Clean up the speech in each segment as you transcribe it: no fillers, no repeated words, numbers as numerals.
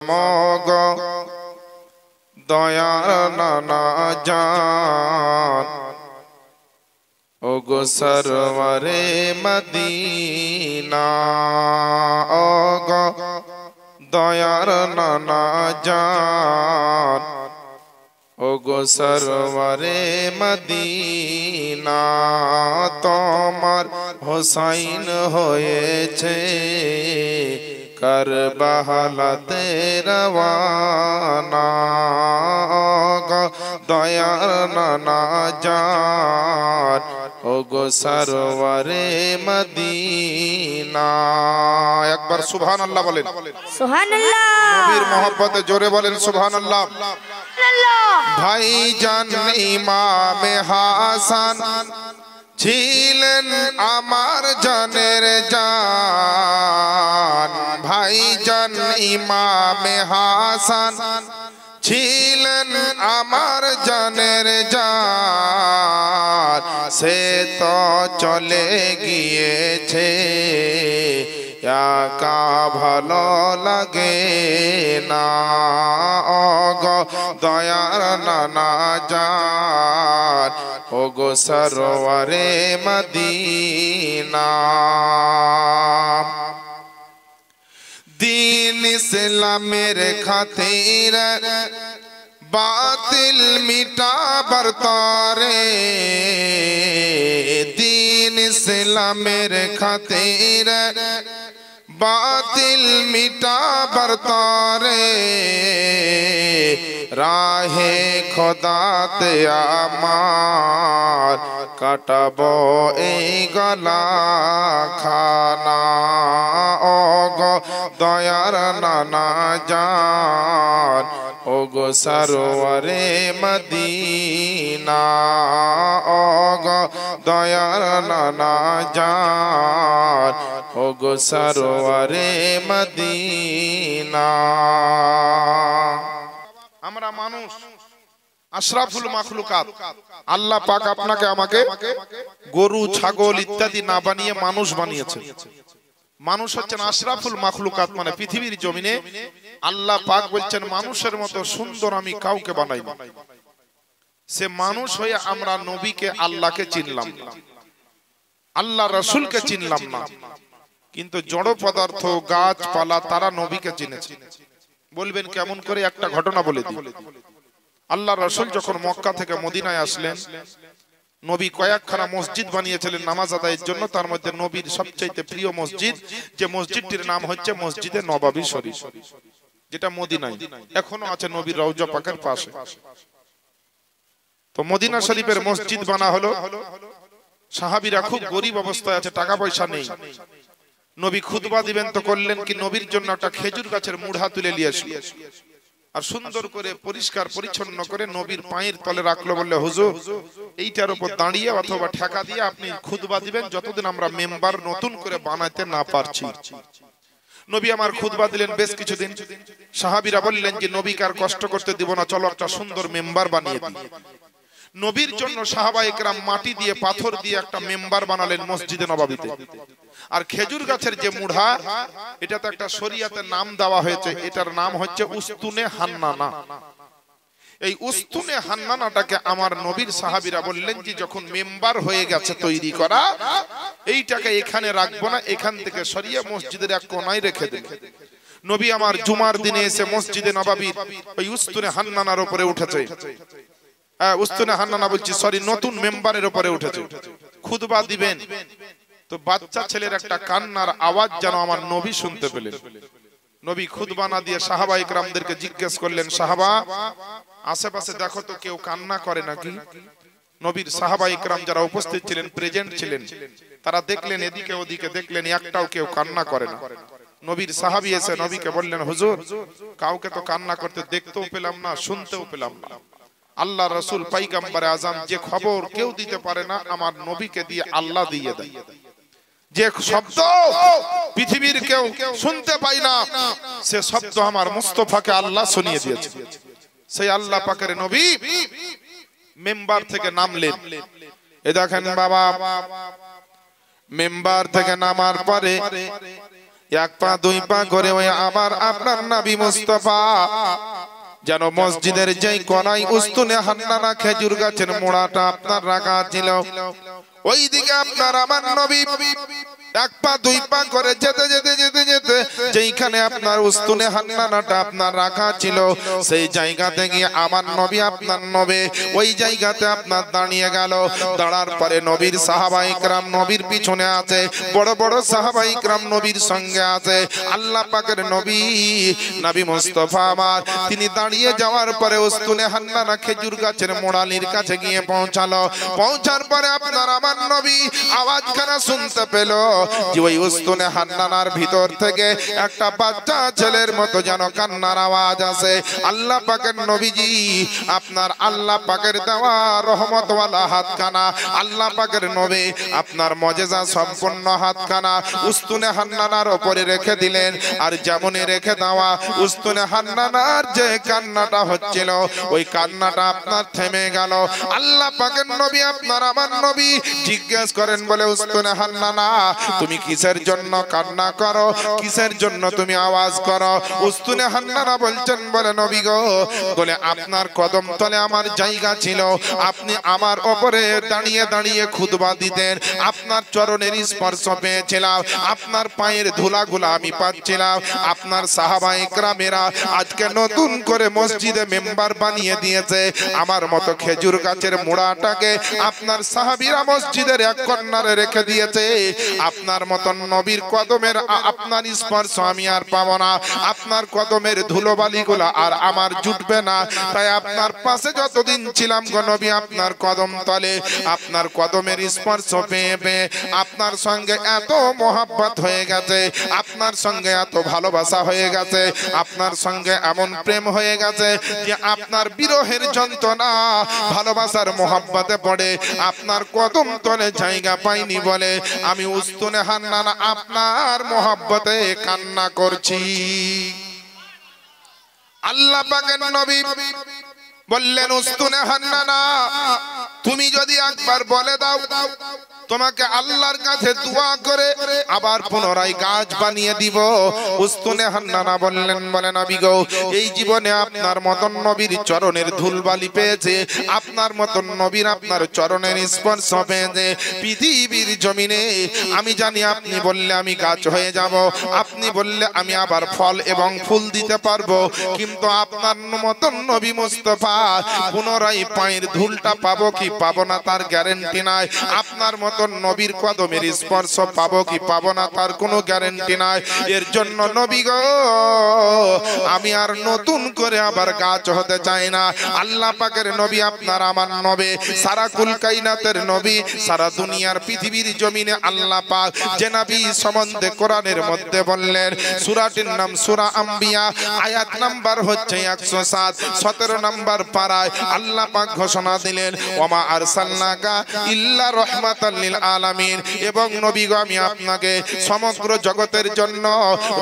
Mug দয়ার নানা জান ও গো সরওয়ারে মদিনা ও গো দয়ার নানা জান ও গো সরওয়ারে মদিনা তোমার হোসাইন হয়েছে করবালাতে রওয়ানা গো দয়ার নানা জান ও গো সরওয়ারে মদিনা। একবার সুবহানাল্লাহ বলেন। সুবহানাল্লাহ। নবীর মহব্বতে জোরে বলেন সুবহানাল্লাহ। ভাইজান ইমামে হাসান ছিলেন আমার জানের জান। ভাইজান ইমামে হাসান ছিলেন আমার জানের জান। সে তো চলে গিয়েছে একা ভালো লাগে না গো দয়ার নানা জান ও গো সরওয়ারে মদিনা। দীন ইসলামের খাতির বাতিল মিটাবার তরে, দীন ইসলামের খাতির বাতিল মিটাবার তরে রাহে খোদাতে আমার কাটাবো এই গলা খানা ও গো দয়ার নানা জান ও গো সরওয়ারে মদিনা ও গো দয়ার নানা জান ও গো সরওয়ারে মদিনা। আমরা মানুষ আশরাফুল মাখলুকাত, আল্লাহ পাক আপনাকে আমাকে গরু ছাগল ইত্যাদি না বানিয়ে মানুষ বানিয়েছে। মানুষ হচ্ছেন আশরাফুল মাখলুকাত, মানে পৃথিবীর জমিনে আল্লাহ পাক বলছেন মানুষের মতো সুন্দর আমি কাউকে বানাই না। সে মানুষ হয়ে আমরা নবীকে আল্লাহকে চিনলাম না, আল্লাহ রাসূলকে চিনলাম না, কিন্তু জড় পদার্থ গাছপালা তারা নবীকে চিনেছে। বলবেন কেমন করে? একটা ঘটনা বলে দিই। আল্লাহ রাসূল যখন মক্কা থেকে মদিনায় আসলেন, নবী কয়েকখানা মসজিদ বানিয়েছিলেন নামাজ আদায়ের জন্য। তার মধ্যে নবীর সবচেয়ে প্রিয় মসজিদ, যে মসজিদটির নাম হচ্ছে মসজিদে নববী শরীফ, যেটা মদিনায় এখনো আছে নবীর রওজা পাকের পাশে। তো মদিনা শরীফের মসজিদ বানা হলো। সাহাবীরা খুব গরিব অবস্থায় আছে, টাকা পয়সা নেই। নবী খুতবা দিবেন তো করলেন কি, নবীর জন্য একটা খেজুর গাছের মুড়া তুলে নিয়ে আসলো আর সুন্দর করে পরিষ্কার পরিচ্ছন্ন করে নবীর পায়ের তলে রাখলো। বললে হুজুর এইটার উপর দাঁড়িয়ে অথবা ঠেকা দিয়ে আপনি খুতবা দিবেন যতদিন আমরা মেম্বার নতুন করে বানাইতে না পারছি। নবী আমার খুতবা দিলেন বেশ কিছুদিন। সাহাবীরা বললেন যে নবীকে আর কষ্ট করতে দিব না, চলো একটা সুন্দর মেম্বার বানিয়ে দিই। নবীর জন্য সাহাবায়ে কেরাম মাটি দিয়ে পাথর দিয়ে একটা মেম্বার বানালেন মসজিদে নববীতে। আর খেজুর গাছের যে মুড়া, এটা তো একটা শরীয়তে নাম দেওয়া হয়েছে, এটার নাম হচ্ছে উস্তুনে হান্নানা। এই উস্তুনে হান্নানাটাকে আমার নবীর সাহাবীরা বললেন যে যখন মেম্বার হয়ে গেছে তৈরি করা, এইটাকে এখানে রাখবো না, এখান থেকে সরিয়ে মসজিদের এক কোনায় রেখে দেন। নবী আমার জুমার দিনে এসে মসজিদে নববীর ওই উস্তুনে হান্নানার উপরে উঠেছে, উস্তুনে হান্নানা বলছি সরি, নতুন মেম্বারের উপরে উঠেছে। খুতবা দিবেন তো বাচ্চা ছেলের একটা কান্নার আওয়াজ যেন আমার নবী শুনতে পেলেন। নবী খুতবা না দিয়ে সাহাবায়ে কেরামদেরকে জিজ্ঞেস করলেন, সাহাবা আশেপাশে দেখো তো কেউ কান্না করে নাকি? নবীর সাহাবায়ে কেরাম যারা উপস্থিত ছিলেন, প্রেজেন্ট ছিলেন, তারা দেখলেন এদিকে ওদিকে দেখলেন একটাও কেউ কান্না করে না। নবীর সাহাবী এসে নবীকে বললেন, হুজুর কাউকে তো কান্না করতে দেখতেও পেলাম না, শুনতেও পেলাম না। আল্লাহ রাসূল পয়গম্বরে আযম যে খবর কেউ দিতে পারে না, আমার নবীকে দিয়ে আল্লাহ দিয়ে দেয়। যে শব্দ পৃথিবীর কেউ শুনতে পায় না, সে শব্দ আমার মুস্তাফাকে আল্লাহ শুনিয়ে দিয়েছে। সেই আল্লাহ পাকের নবী মেম্বার থেকে নামলেন। এ দেখেন বাবা, মেম্বার থেকে নামার পরে এক পা দুই পা করে ওই আমার আপনার নবী মুস্তাফা যেন মসজিদের যেই কোনায় উস্তুনে হান্নানা খেজুর গাছের মোড়াটা আপনার রাখা ছিল, ওই দিকে আপনার আমার নবী এক পা দুই পা করে যেতে যেতে যেতে যেতে যেইখানে আপনার উস্তুনে হান্নানাটা আপনার রাখা ছিল, সেই জায়গাতে গিয়ে আমার নবী আপনার নবে ওই জায়গাতে আপনার দাঁড়িয়ে গেল। দাঁড়ার পরে নবীর সাহাবায়ে কেরাম নবীর পিছনে আছে, বড় বড় সাহাবায়ে কেরাম নবীর সঙ্গে আছে। আল্লাহ পাকের নবী নবী মুস্তাফা আমার তিনি দাঁড়িয়ে যাওয়ার পরে উস্তুনে হান্নানা খেজুর গাছের মোড়ালির কাছে গিয়ে পৌঁছালো। পৌঁছার পরে আপনার আমার নবী আওয়াজখানা শুনতে পেল যে ওই উস্তুনে হান্নানার ভিতর থেকে একটা বাচ্চা ছেলের মতো যেন কান্নার আওয়াজ আসে। আল্লাহ পাকের নবীজি আপনার আল্লাহ পাকের দেওয়া রহমতওয়ালা হাতখানা, আল্লাহ পাকের নবী আপনার মুজিজা সম্পন্ন হাতখানা উস্তুনে হান্নানার উপরে রেখে দিলেন। আর যেমনই রেখে দেওয়া উস্তুনে হান্নানার যে কান্নাটা হচ্ছিল ওই কান্নাটা আপনার থেমে গেল। আল্লাহ পাকের নবী আপনার আমার নবী জিজ্ঞেস করেন বলে উস্তুনে হান্নানা তুমি কিসের জন্য কান্না করো, কিসের জন্য তুমি আওয়াজ করো? উস্তুনে হান্নানা বলছেন বলে নবী গো, বলে আপনার কদম তলে আমার জায়গা ছিল, আপনি আমার উপরে দাঁড়িয়ে দাঁড়িয়ে খুতবা দিতেন, আপনার চরণের স্পর্শ পেয়েছিলাম, আপনার পায়ের ধুলাগুলা আমি পাচ্ছিলাম। আপনার সাহাবায়ে কেরামেরা আজকে নতুন করে মসজিদে মেম্বার বানিয়ে দিয়েছে, আমার মতো খেজুর গাছের মোড়াটাকে আপনার সাহাবীরা মসজিদের এক কর্নারে রেখে দিয়েছে। আপনার মতন নবীর কদমের আপনার স্পর্শ আমি আর পাবো না, আপনার কদমের ধুলোবালিগুলা আর আমার জুটবে না। তাই আপনার পাশে যতদিন ছিলাম গো নবী আপনার কদম তলে আপনার কদমের স্পর্শ পেয়ে পেয়ে আপনার সঙ্গে এত মোহাব্বত হয়ে গেছে, আপনার সঙ্গে এত ভালোবাসা হয়ে গেছে, আপনার সঙ্গে এমন প্রেম হয়ে গেছে যে আপনার বিরহের যন্ত্রণা ভালোবাসার মোহাব্বতে পড়ে আপনার কদম তলে জায়গা পাইনি বলে আমি উস্তুনে হান্নানা আপনার মোহাব্বতে কান্না করছি। আল্লাহ পাকের নবী বললেন উস্তুনে হান্নানা তুমি যদি একবার বলে দাও তোমাকে আল্লাহর কাছে দোয়া করে আবার পুনরায় গাছ বানিয়ে দিব। উস্তুনে হান্নানা বললেন বলে নবী গো এই জীবনে আপনার মতন নবীর চরণের ধুলবালি পেয়েছে, আপনার মতন নবীর আপনার চরণের স্পর্শ পেয়েছে পৃথিবীর জমিনে। আমি জানি আপনি বললে আমি গাছ হয়ে যাব, আপনি বললে আমি আবার ফল এবং ফুল দিতে পারবো, কিন্তু আপনার মতন নবী মুস্তাফা পুনরায় পায়ের ধুলটা পাবো কি পাবো না তার গ্যারান্টি নাই, আপনার নবীর কদমের স্পর্শ পাবো কি পাবো না তার কোনো গ্যারান্টি নাই। এর জন্য নবী গো আমি আর নতুন করে আবার গাছ হতে চাই না। আল্লাহ পাকের নবী আপনার আমার নবী, সারা কুল কায়নাতের নবী, সারা দুনিয়ার পৃথিবীর জমিনে আল্লাহ পাক যে নবী সম্বন্ধে কোরআনের মধ্যে বললেন, সূরাটির নাম সূরা আম্বিয়া, আয়াত নাম্বার হচ্ছে 107, 17 নম্বর পারায় আল্লাহ পাক ঘোষণা দিলেন ওমা আরসালনাকা ইল্লা রাহমাতাল লিল আলামিন, এবং নবী গো আমি আপনাকে সমগ্র জগতের জন্য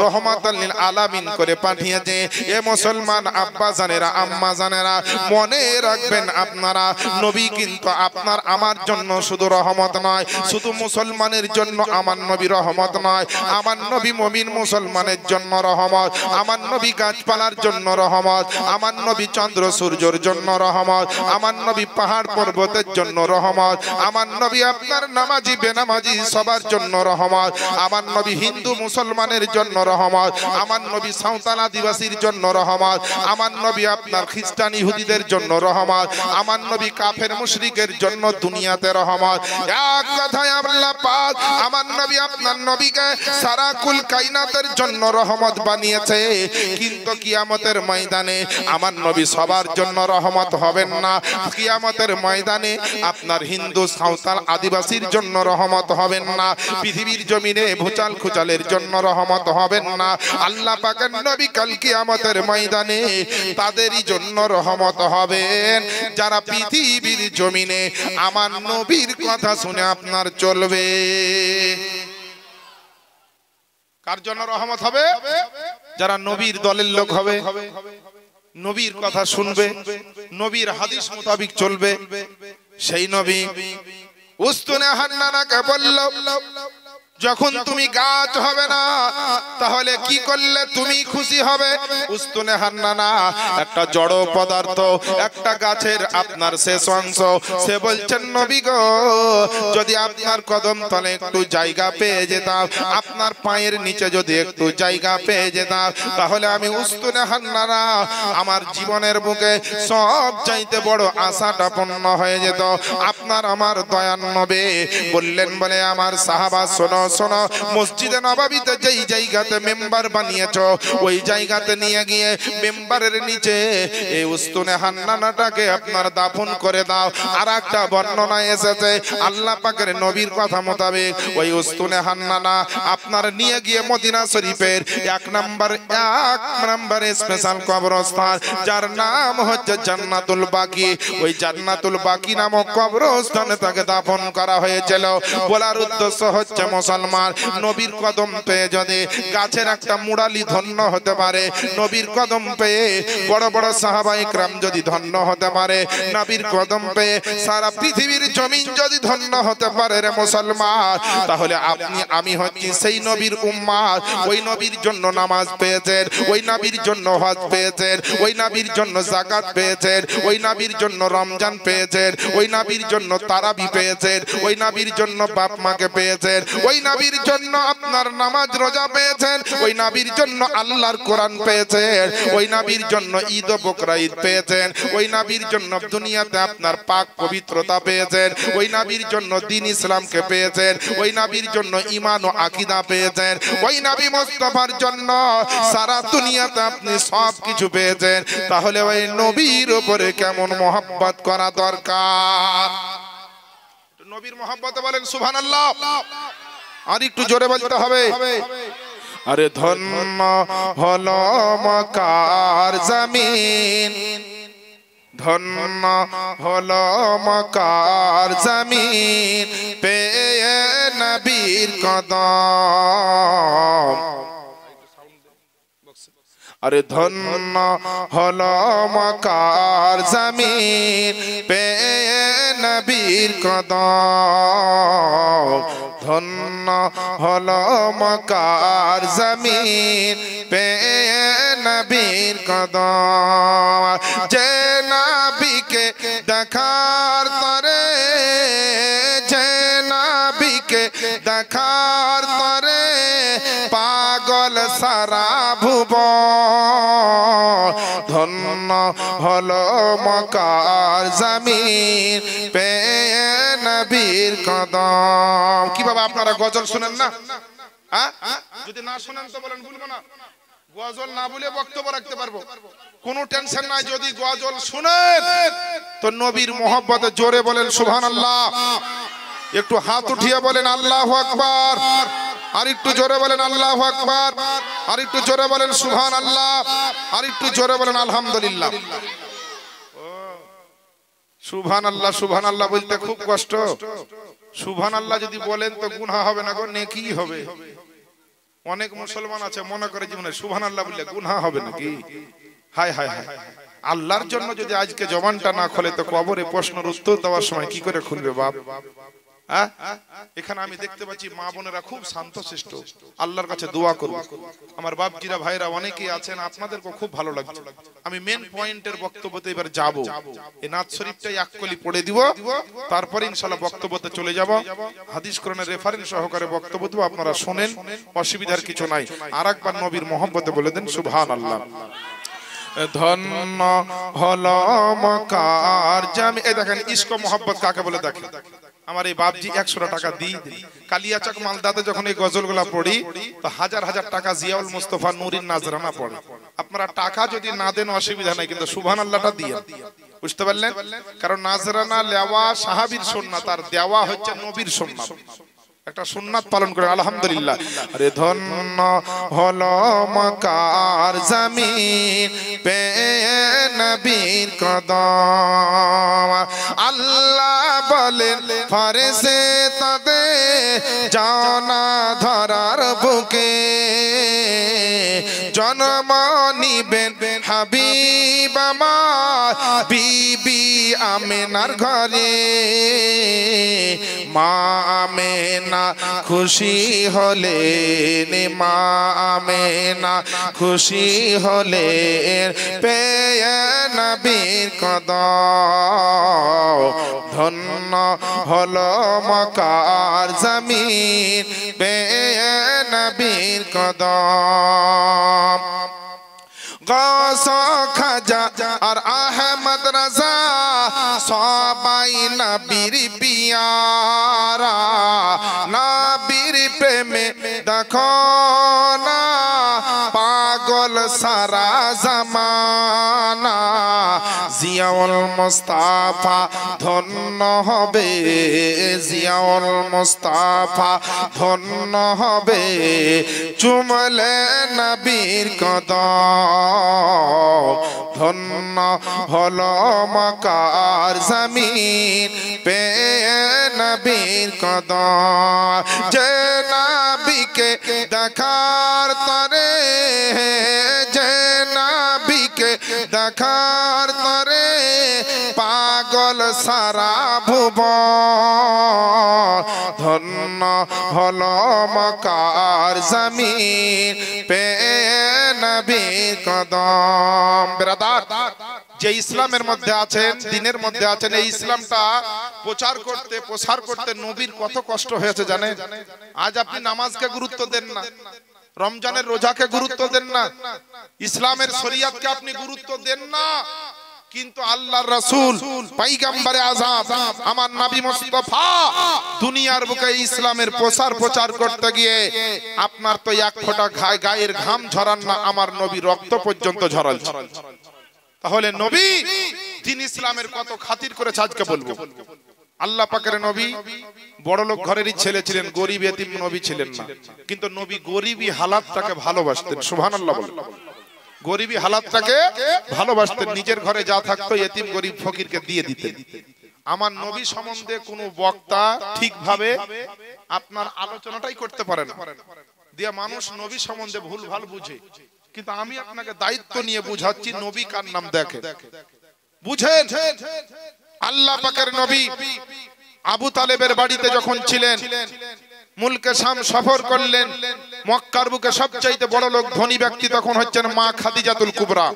রহমাতাল লিল আলামিন করে পাঠিয়েছি। এ মুসলমান আব্বা জানেরা আম্মা জানেরা মনে রাখবেন আপনারা নবী কিন্তু আপনার আমার জন্য শুধু রহমত নয়, শুধু মুসলমানের জন্য আমার নবী রহমত নয়, আমার নবী মুমিন মুসলমানের জন্য রহমত, আমার নবী গাছপালার জন্য রহমত, আমার নবী চন্দ্র সূর্যের জন্য রহমত, আমার নবী পাহাড় পর্বতের জন্য রহমত, আমার নবী আপনার নামাজি বেনামাজি সবার জন্য রহমত, আমার নবী হিন্দু মুসলমানের জন্য রহমত, আমার নবী সাঁওতাল আদিবাসীর জন্য রহমত, আমার নবী আপনার খ্রিস্টান ইহুদিদের জন্য রহমত, আমার নবী কাফের মুশরিকের জন্য দুনিয়াতে রহমত। এক কথায় আল্লাহ পাক আমার নবী আপনার নবীকে সারা কুল কায়নাতের জন্য রহমত বানিয়েছে। কিন্তু কিয়ামতের ময়দানে আমার নবী সবার জন্য রহমত হবেন না, কিয়ামতের ময়দানে আপনার হিন্দু সাঁওতাল আদিবাসীর জন্য রহমত হবেন না, পৃথিবীর জমিনে ভূচাল খুচালের জন্য রহমত হবেন না। আল্লাহ পাকের নবী কাল কিয়ামতের ময়দানে তাদেরই জন্য রহমত হবেন যারা পৃথিবীর জমিনে আমার নবীর কথা শুনে আপনার চলবে। কার জন্য রহমত হবে? যারা নবীর দলের লোক হবে, নবীর কথা শুনবে, নবীর হাদিস মোতাবেক চলবে। সেই নবী উস্তুনে হান্নানাকে বলল যখন তুমি গাছ হবে না তাহলে কি করলে তুমি খুশি হবে? উস্তুনে হান্নানা একটা জড় পদার্থ, একটা গাছের আপনার শেষ অংশ। সে বলছেন নবী গো, যদি আপনার কদম তলে একটু জায়গা পেয়ে যেতাম, আপনার পায়ের নিচে যদি একটু জায়গা পেয়ে যেতাম, তাহলে আমি উস্তুনে হান্নানা আমার জীবনের বুকে সব চাইতে বড় আশাটা পূর্ণ হয়ে যেত। আপনার আমার দয়ার নবী বললেন, বলে আমার সাহাবা শোনো শোনো, মসজিদে নববীতে যেই জায়গাতে মেম্বার বানিয়েছো ওই জায়গাতে নিয়ে গিয়ে মেম্বারের নিচে এই উস্তুনে হান্নানাটাকে আপনার দাফন করে দাও। আর একটা বর্ণনায় এসেছে আল্লাহ পাকের নবীর কথা মোতাবেক ওই উস্তুনে হান্নানা আপনার নিয়ে গিয়ে মদিনা শরীফের এক নম্বরে স্পেশাল কবরস্থান, যার নাম হচ্ছে জান্নাতুল বাকি, ওই জান্নাতুল বাকি নামক কবরস্থানে তাকে দাফন করা হয়েছিল। বলার উদ্দেশ্য হচ্ছে মুসলমান, নবীর কদম পেয়ে যদি গাছের একটা মুড়ালি ধন্য হতে পারে, নবীর কদম পেয়ে বড় বড় সাহাবা ইকরাম যদি ধন্য হতে পারে, নবীর কদম পেয়ে সারা পৃথিবীর জমিন যদি ধন্য হতে পারে রে মুসলমান, তাহলে আপনি আমি হচ্ছি সেই নবীর উম্মাত। ওই নবীর জন্য নামাজ পেয়েছেন, ওই নবীর জন্য হজ পেয়েছেন, ওই নবীর জন্য যাকাত পেয়েছেন, ওই নবীর জন্য রমজান পেয়েছেন, ওই নবীর জন্য তারাবি পেয়েছেন, ওই নবীর জন্য বাপ মাকে পেয়েছেন, ওই নবীর জন্য আপনার নামাজ রোজা পেয়েছেন, ওই নবীর জন্য আল্লাহর কোরআন পেয়েছেন, ওই নবীর জন্য ঈদ ও বকরা ঈদ পেয়েছেন, ওই নবীর জন্য দুনিয়াতে আপনার পাক পবিত্রতা পেয়েছেন, ওই নবীর জন্য দ্বীন ইসলামকে পেয়েছেন, ওই নবীর জন্য ঈমান ও আকীদা পেয়েছেন, ওই নবী মুস্তাফার জন্য সারা দুনিয়াতে আপনি সব কিছু পেয়েছেন। তাহলে ওই নবীর উপরে কেমন মহব্বত করা দরকার? নবীর মহব্বতে বলেন সুবহানাল্লাহ। আর একটু জোরে বলতে হবে। আরে ধন্য হলো মক্কার জমিন, ধন্য হলো মক্কার জমিন পেয়ে নবীর কদম। আরে ধন্য হলো মক্কার জমিন পেয়ে নবীর কদম, ধন্য হলো মক্কার জমিন পেয়ে নবীর কদম। যে নবীকে দেখার তরে, যে নবীকে দেখার তরে পাগল সারা ভুবন, ধন্য হলো মক্কার জমিন পেয়ে নবীর কদম। কি বাবা আপনারা গজল শুনেন না? যদি না শুনেন তো বলেন, বলবো না। গজল না বলে বক্তব্য রাখতে পারবো, কোনো টেনশন নাই। যদি গজল শুনেন তো নবীর মহব্বতে জোরে বলেন সুবহানাল্লাহ। একটু হাত উঠিয়ে বলেন আল্লাহু আকবার। আর একটু জোরে বলেন আল্লাহু আকবার। আর একটু জোরে বলেন সুবহানাল্লাহ। আর একটু জোরে বলেন আলহামদুলিল্লাহ। সুবহানাল্লাহ সুবহানাল্লাহ বলতে খুব কষ্ট। সুবহানাল্লাহ যদি বলেন তো গুনাহ হবে না গো, নেকি হবে। অনেক মুসলমান আছে মনে করে জীবনে সুবহানাল্লাহ বললে গুনাহ হবে নাকি? হায় হায় হায়, আল্লাহর জন্য যদি আজকে জবানটা না খোলে তো কবরে প্রশ্নের উত্তর দেওয়ার সময় কি করে খুলবে বাপ? এখানে আমি দেখতে পাচ্ছি মা বোনেরা খুব শান্তশিষ্ট, আল্লাহর কাছে দোয়া করুন। আমার বাপজিরা ভাইরা অনেকেই আছেন, আপনাদেরকে খুব ভালো লাগছে। আমি মেন পয়েন্টের বক্তব্যতে এবার যাব। এই নাথ শরীফটাই এককলি পড়ে দিব, তারপরে ইনশাআল্লাহ বক্তব্যতে চলে যাব। হাদিস কোরআনের রেফারেন্স সহকারে বক্তব্য দেব, আপনারা শুনেন, অসুবিধার কিছু নাই। আরেকবার নবীর মহব্বতে বলে দেন সুবহানাল্লাহ। ধন্য হলো মক্কার জমিন। এই দেখেন ইশক মহব্বত কাকে বলে দেখেন। আমার এই বাপজি 100 টাকা দিয়ে কালিয়াচক মালদাতে যখন এই গজলগুলা পড়ি তো হাজার হাজার টাকা জিয়াউল মুস্তাফা নুরিন নাজরানা পড়ে। আপনারা টাকা যদি না দেন অসুবিধা নাই, কিন্তু সুবহানাল্লাহটা দিয়ে, বুঝতে পারলেন? কারণ নাজরানা লেওয়া সাহাবীর সুন্নাত, আর দেওয়া হচ্ছে নবীর সুন্নাত। একটা সুন্নাত পালন করে আলহামদুলিল্লাহ। আরে ধন্য হলো মক্কার জমিন পেয়ে নবীর কদম। আল্লাহ বলেন ফরেশতাদের জানা ধরার বুকে জন্ম নিবেন হাবিব আমার বিবি আমেনার ঘরে। মা আমেনা খুশি হলেন, মা আমেনা খুশি হলেন পেয়ে নবীর কদম। ধন্য হলো মক্কার জমিন পেয়ে নবীর কদম। গৌস খাজা আর আহমদ রাজা সবাই নবীর পিয়ারা। নবীর প্রেমে দেখো না পাগল সারা জামানা। জিয়াউল মুস্তাফা ধন্য হবে, জিয়াউল মুস্তাফা ধন্য হবে চুমলে নবীর কদম। ধন্য হলো মক্কার জমিন পেয়ে নবীর কদম। যে নবীকে দেখার তরে, যে নবীকে দেখার তরে পাগল সারা ভুবন। ধন্য হলো মক্কার জমিন পেয়ে নবীর কদম। ব্রাদার, যে ইসলামের মধ্যে আছেন, দ্বীনের মধ্যে আছেন, এই ইসলামটা প্রচার করতে প্রসার করতে নবীর কত কষ্ট হয়েছে জানেন? আজ আপনি নামাজকে গুরুত্ব দেন না, রমজানের রোজাকে গুরুত্ব দেন না, ইসলামের শরীয়তকে আপনি গুরুত্ব দেন না, কিন্তু আল্লাহর রাসূল পয়গম্বরে আযম আমার নবী মুস্তাফা দুনিয়ার বুকে ইসলামের প্রচার করতে গিয়ে আপনার তো এক ফোঁটা গায়ের ঘাম ঝরান না, আমার নবী রক্ত পর্যন্ত ঝরালছে। তাহলে নবী দিন ইসলামের কত খাতির করেছে আজকে বলবো। আল্লাহ পাকের নবী বড় লোক ঘরেরই ছেলে ছিলেন, গরিব এতিম নবী ছিলেন না, কিন্তু নবী গরিবী হালাতটাকে ভালোবাসতেন। সুবহানাল্লাহ বলেন। গরিবী হালাতটাকে ভালোবাসতেন, নিজের ঘরে যা থাকতো এতিম গরিব ফকিরকে দিয়ে দিতেন। আমার নবী সম্বন্ধে কোনো বক্তা ঠিকভাবে আপনার আলোচনাটাই করতে পারে না, দিয়ে মানুষ নবী সম্বন্ধে ভুলভাল বুঝে। কিন্তু আমি আপনাকে দায়িত্ব নিয়ে বুঝাচ্ছি, নবী কার নাম দেখে বুঝেন। আল্লাহ পাকের নবী আবু তালেবের বাড়িতে যখন ছিলেন, মুলকে শাম সফর করলেন, মক্কার বুকে সবচাইতে বড় লোক ধনী ব্যক্তি তখন হচ্ছেন মা খাদিজাতুল কুবরা।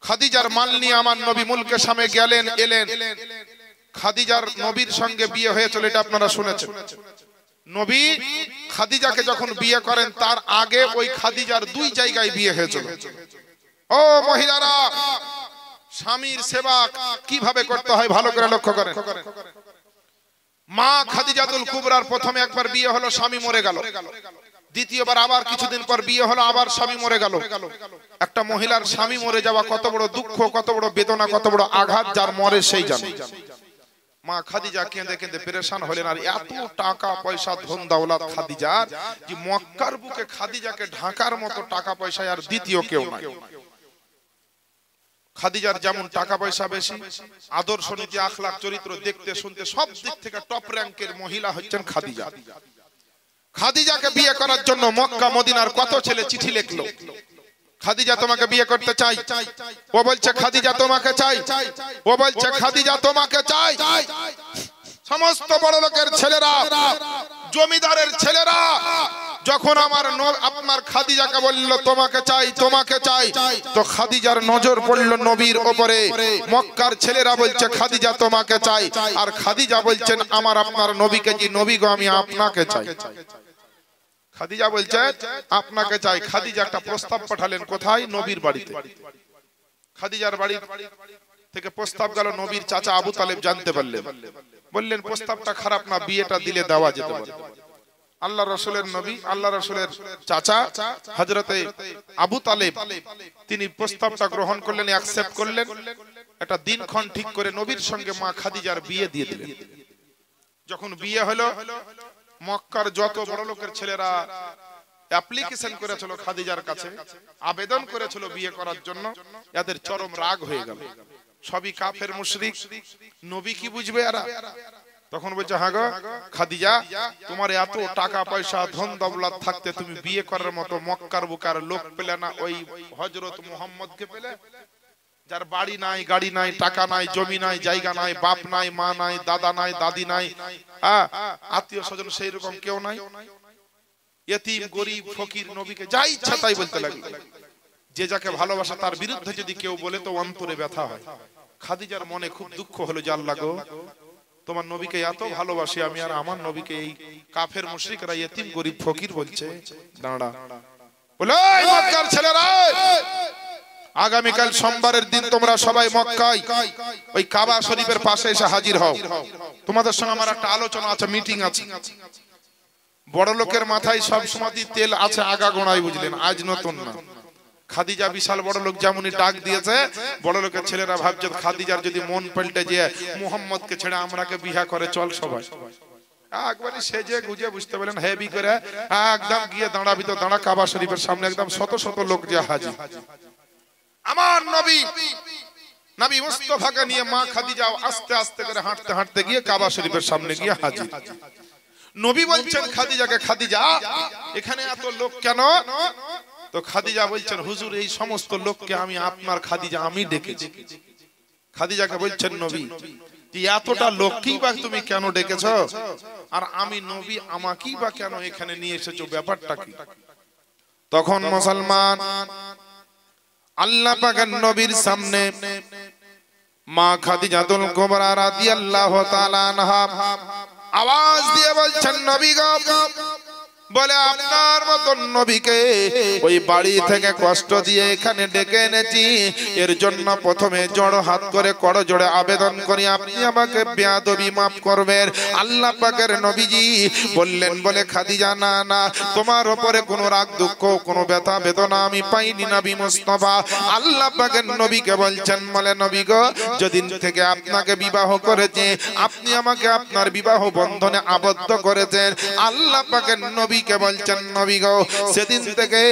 খাদিজার মাল নিয়ে আমার নবী মুলকে শামে গেলেন, এলেন। খাদিজার নবীর সঙ্গে বিয়ে হয়েছিল, এটা আপনারা শুনেছেন। নবী খাদিজাকে যখন বিয়ে করেন তার আগে ওই খাদিজার দুই জায়গায় বিয়ে হয়েছিল। ও মহিলারা, স্বামীর সেবা কিভাবে করতে হয় ভালো করে লক্ষ্য করেন। মা খাদিজাতুল কুবরার প্রথমে একবার বিয়ে হলো, স্বামী মরে গেল। দ্বিতীয়বার আবার কিছুদিন পর বিয়ে হলো, আবার স্বামী মরে গেল। একটা মহিলার স্বামী মরে যাওয়া কত বড় দুঃখ, কত বড় বেদনা, কত বড় আঘাত, যার মরে সেই জানে। মা খাদিজা কেঁদে কেঁদে পেরেশান হলেন। আর এত টাকা পয়সা ধন দৌলত খাদিজার, যে মক্কার বুকে খাদিজাকে ঢাকার মতো টাকা পয়সা আর দ্বিতীয় কেউ নাই। খাদিজার যেমন টাকা পয়সা বেশি, আদর্শ নীতি আখলাক চরিত্র দেখতে শুনতে সব দিক থেকে টপ র‍্যাঙ্কের মহিলা হচ্ছেন খাদিজা। খাদিজাকে বিয়ে করার জন্য মক্কা মদিনার কত ছেলে চিঠি লিখলো, খাদিজা তোমাকে বিয়ে করতে চাই। ও বলছে খাদিজা তোমাকে চাই, ও বলছে খাদিজা তোমাকে চাই। সমস্ত বড় লোকের ছেলেরা, জমিদারের ছেলেরা যখন আপনার খাদিজাকে বলল তোমাকে চাই, তোমাকে চাই, তো খাদিজার নজর পড়ল নবীর উপরে। মক্কার ছেলেরা বলছে খাদিজা তোমাকে চাই, আর খাদিজা বলছেন আমার আপনার নবীকে, যে নবী গো আমি আপনাকে চাই। খাদিজা বলছে আপনাকে চাই। খাদিজা একটা প্রস্তাব পাঠালেন, কোথায়? নবীর বাড়িতে। খাদিজার বাড়ি থেকে প্রস্তাব গেল, নবীর চাচা আবু তালেব জানতে পারলেন, বললেন প্রস্তাবটা খারাপ না, বিয়েটা দিলে দেওয়া যেতে পারে। আল্লাহ রাসূলের নবী, আল্লাহ রাসূলের চাচা হযরতে আবু তালেব তিনি প্রস্তাবটা গ্রহণ করলেন, অ্যাকসেপ্ট করলেন। একটা দিনক্ষণ ঠিক করে নবীর সঙ্গে মা খাদিজার বিয়ে দিয়ে দিলেন। যখন বিয়ে হলো, মক্কার যত বড় লোকের ছেলেরা অ্যাপ্লিকেশন করেছিল খাদিজার কাছে, আবেদন করেছিল বিয়ে করার জন্য, এদের চরম রাগ হয়ে গেল। সবই কাফের মুশরিক, নবী কি বুঝবে এরা? তখন বলছে হ্যাঁ গো খাদিজা, তোমার এত টাকা পয়সা ধন দৌলত থাকতে তুমি বিয়ে করার মতো মক্কার বুকার লোক পেলে না ওই হযরত মুহাম্মদকে পেলে, যার বাড়ি নাই, গাড়ি নাই, টাকা নাই, জমি নাই, জায়গা নাই, বাপ নাই, মা নাই, দাদা নাই, দাদি নাই, আত্মীয় স্বজন সেই রকম কেউ নাই, ইতিম গরিব ফকির নবীকে যা ইচ্ছা তাই বলতে লাগলো। যে যাকে ভালোবাসে তার বিরুদ্ধে যদি কেউ বলে তো অন্তরে ব্যথা হয়। খাদিজার মনে খুব দুঃখ হলো যে আল্লাহ গো, তোমার নবীকে এত ভালোবাসি আমি, আর আমার নবীকে এই কাফের মুশরিকরা ইতিম গরিব ফকির বলছে। দাঁড়া বলে, এই মক্কার ছেলেরা, আগামীকাল সোমবারের দিন তোমরা সবাই মক্কায় ওই কাবা শরীফের পাশে এসে হাজির হও। তোমাদের সঙ্গে আমার একটা আলোচনা আছে, মিটিং আছে। বড় লোকের মাথায় সব সময় তেল আছে আগা গোড়ায়, বুঝলেন, আজ নতুন না। খাদিজা বিশাল বড় লোক, যেমনই ডাক দিয়েছে বড় লোকের ছেলেরা ভাবছে খাদিজার যদি মন পাল্টে যে মুহাম্মদকে ছেড়ে আমরাকে বিয়া করে চল সবাই, একবারে সেজে গুজে বুঝতে পারলেন হেভি করে একদম গিয়ে দাঁড়াবি তো দাঁড়া কাবা শরীফের সামনে, একদম শত শত লোক যে হাজির। আমার নবী নবী মুস্তাফাকে নিয়ে মা খাদিজা আস্তে আস্তে করে হাঁটতে হাঁটতে গিয়ে কাবা শরীফের সামনে গিয়ে হাজির। নবী বলছেন খাদিজাকে, খাদিজা এখানে এত লোক কেন? তো খাদিজা বলছেন হুজুর এই সমস্ত লোককে আমি আপনার খাদিজা আমি ডেকেছি। খাদিজাকে বলছেন নবী এতটা লোককেই বা তুমি কেন ডেকেছ, আর আমি নবী আমাকেই বা কেন এখানে নিয়ে এসেছো, ব্যাপারটা কি? তখন মুসলমান আল্লাহ পাকের নবীর সামনে মা খাদিজাতুল কুবরা রাদিয়াল্লাহু তাআলা আনহা আওয়াজ দিয়ে বলছেন নবী গো, বলে আপনার মতন নবীকে ওই বাড়ি থেকে কষ্ট দিয়ে এখানে ডেকে এনেছি, এর জন্য প্রথমে জড় হাত করে করজোড়ে আবেদন করি আপনি আমাকে বেয়াদবি মাফ করবেন। আল্লাহ পাকের নবীজি বললেন, বলে খাদিজা না না, তোমার উপরে কোনো রাগ দুঃখ কোনো ব্যথা বেদনা আমি পাইনি নবী মুস্তাফা। আল্লাহ পাকের নবীকে বলছেন, বলে নবী গো, যেদিন থেকে আপনাকে বিবাহ করেছে আপনি আমাকে আপনার বিবাহ বন্ধনে আবদ্ধ করেছেন। আল্লাহ পাকের নবী কে বলছেন নবী গো, সেদিন থেকে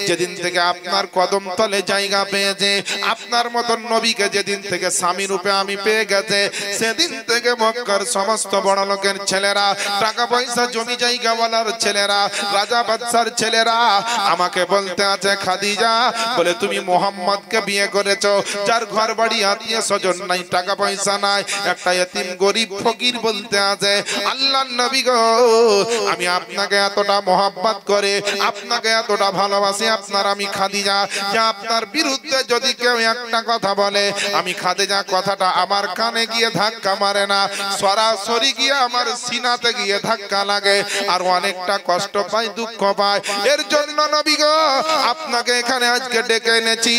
যেদিন থেকে আপনার কদম তলে জায়গা পেয়েছে, আপনার মতন নবীকে যেদিন থেকে স্বামী রূপে আমি পেয়ে গেছে, সেদিন থেকে মক্কার সমস্ত বড় লোকের ছেলেরা, টাকা পয়সা জমি জায়গা ওয়ালার ছেলেরা, রাজা বাদশার ছেলেরা আমাকে বলতে আছে খাদিজা, বলে তুমি মুহাম্মদকে বিয়ে করেছো, যার ঘর বাড়ি আত্মীয় স্বজন নাই, টাকা পয়সা নাই, একটা এতিম গরিব ফকির বলতে আছে আল্লাহর নবী গো, আমি আপনাকে এতটা মহব্বত করে আপনাকে এতটা ভালোবাসি আপনার আমি খাদিজা, যে আপনার বিরুদ্ধে যদি কেউ একটা কথা বলে আমি খাদিজা কথাটা আমার কানে গিয়ে ধাক্কা মারে না, সরাসরি গিয়ে আমার সিনাতে গিয়ে ধাক্কা লাগে, আর অনেকটা কষ্ট পাই, দুঃখ পায়। এর জন্য নবী গো আপনাকে এখানে আজকে ডেকে এনেছি,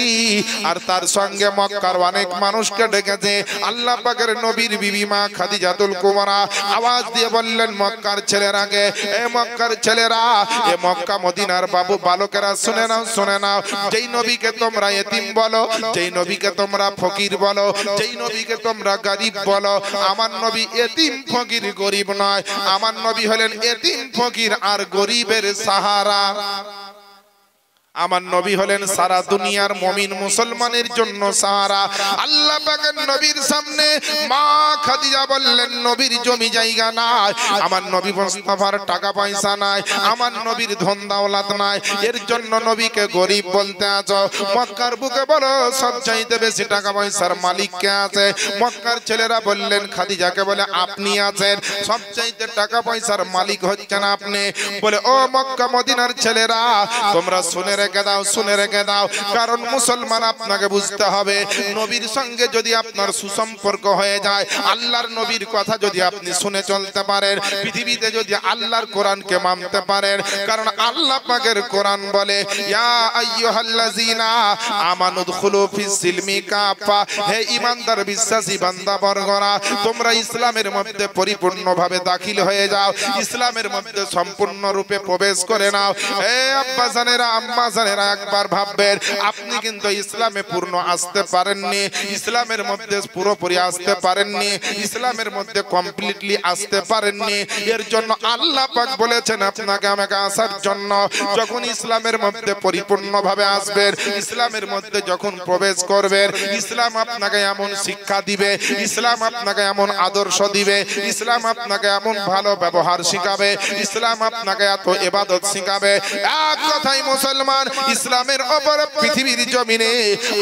আর তার সঙ্গে মক্কার অনেক মানুষকে ডেকেছে। আল্লাহ পাকের নবীর বিবি মা খাদিজাতুল কুবরা আওয়াজ দিয়ে বললেন, মক্কার ছেলেরাকে, এ মক্কার ছেলেরা, এ মক্কা মদিনার বাবু বালকেরা, শুনে নাও শুনে নাও, যেই নবীকে তোমরা এতিম বলো, যেই নবীকে তোমরা ফকির বলো, যেই নবীকে তোমরা গরিব বলো, আমার নবী এতিম ফকির গরিব নয়, আমার নবী হলেন এতিম ফকির আর গরিবের সাহারা। আমার নবী হলেন সারা দুনিয়ার মুমিন মুসলমানের জন্য সাহারা। আল্লাহ পাকের নবীর সামনে মা খাদিজা বললেন, নবীর জমি জায়গা নাই, আমার নবী মুস্তাফার টাকা পয়সা নাই, আমার নবীর ধন দৌলত নাই, এর জন্য নবীকে গরিব বলতে আছো। মক্কার বুকে বলো সবচাইতে বেশি টাকা পয়সার মালিক কে আছে? মক্কার ছেলেরা বললেন খাদিজাকে, বলে আপনি আছেন, সবচাইতে টাকা পয়সার মালিক হচ্ছেন আপনি। বলে ও মক্কা মদিনার ছেলেরা, তোমরা শুনে রেখে দাও, শুনে রেখে দাও, কারণ মুসলমান আপনাকে বুঝতে হবে, নবীর সঙ্গে যদি আপনার সুসম্পর্ক হয়ে যায়, আল্লাহর নবীর কথা যদি আপনি শুনে চলতে পারেন, পৃথিবীতে যদি আল্লাহর কোরআনকে মানতে পারেন, কারণ আল্লাহ পাকের কোরআন বলে, ইয়া আইয়ুহাল্লাযীনা আমানু দুখুলু ফিস সিলমি কাফা, হে ঈমানদার বিশ্বাসী বান্দা বর্গরা, তোমরা ইসলামের মধ্যে পরিপূর্ণভাবে দাখিল হয়ে যাও, ইসলামের মধ্যে সম্পূর্ণ রূপে প্রবেশ করে নাও। হে আব্বাজানেরা, আম্মা বাজারেরা একবার ভাববেন আপনি কিন্তু ইসলামে পূর্ণ আসতে পারেননি, ইসলামের মধ্যে পুরোপুরি আসতে পারেননি, ইসলামের মধ্যে কমপ্লিটলি আসতে পারেননি। এর জন্য আল্লাহ পাক বলেছেন আপনাকে আমাকে আসার জন্য, যখন ইসলামের মধ্যে পরিপূর্ণভাবে আসবেন, ইসলামের মধ্যে যখন প্রবেশ করবেন, ইসলাম আপনাকে এমন শিক্ষা দিবে, ইসলাম আপনাকে এমন আদর্শ দিবে, ইসলাম আপনাকে এমন ভালো ব্যবহার শিখাবে, ইসলাম আপনাকে এত ইবাদত শিখাবে। এক কথাই মুসলমান, ইসলামের উপর পৃথিবীর জমিনে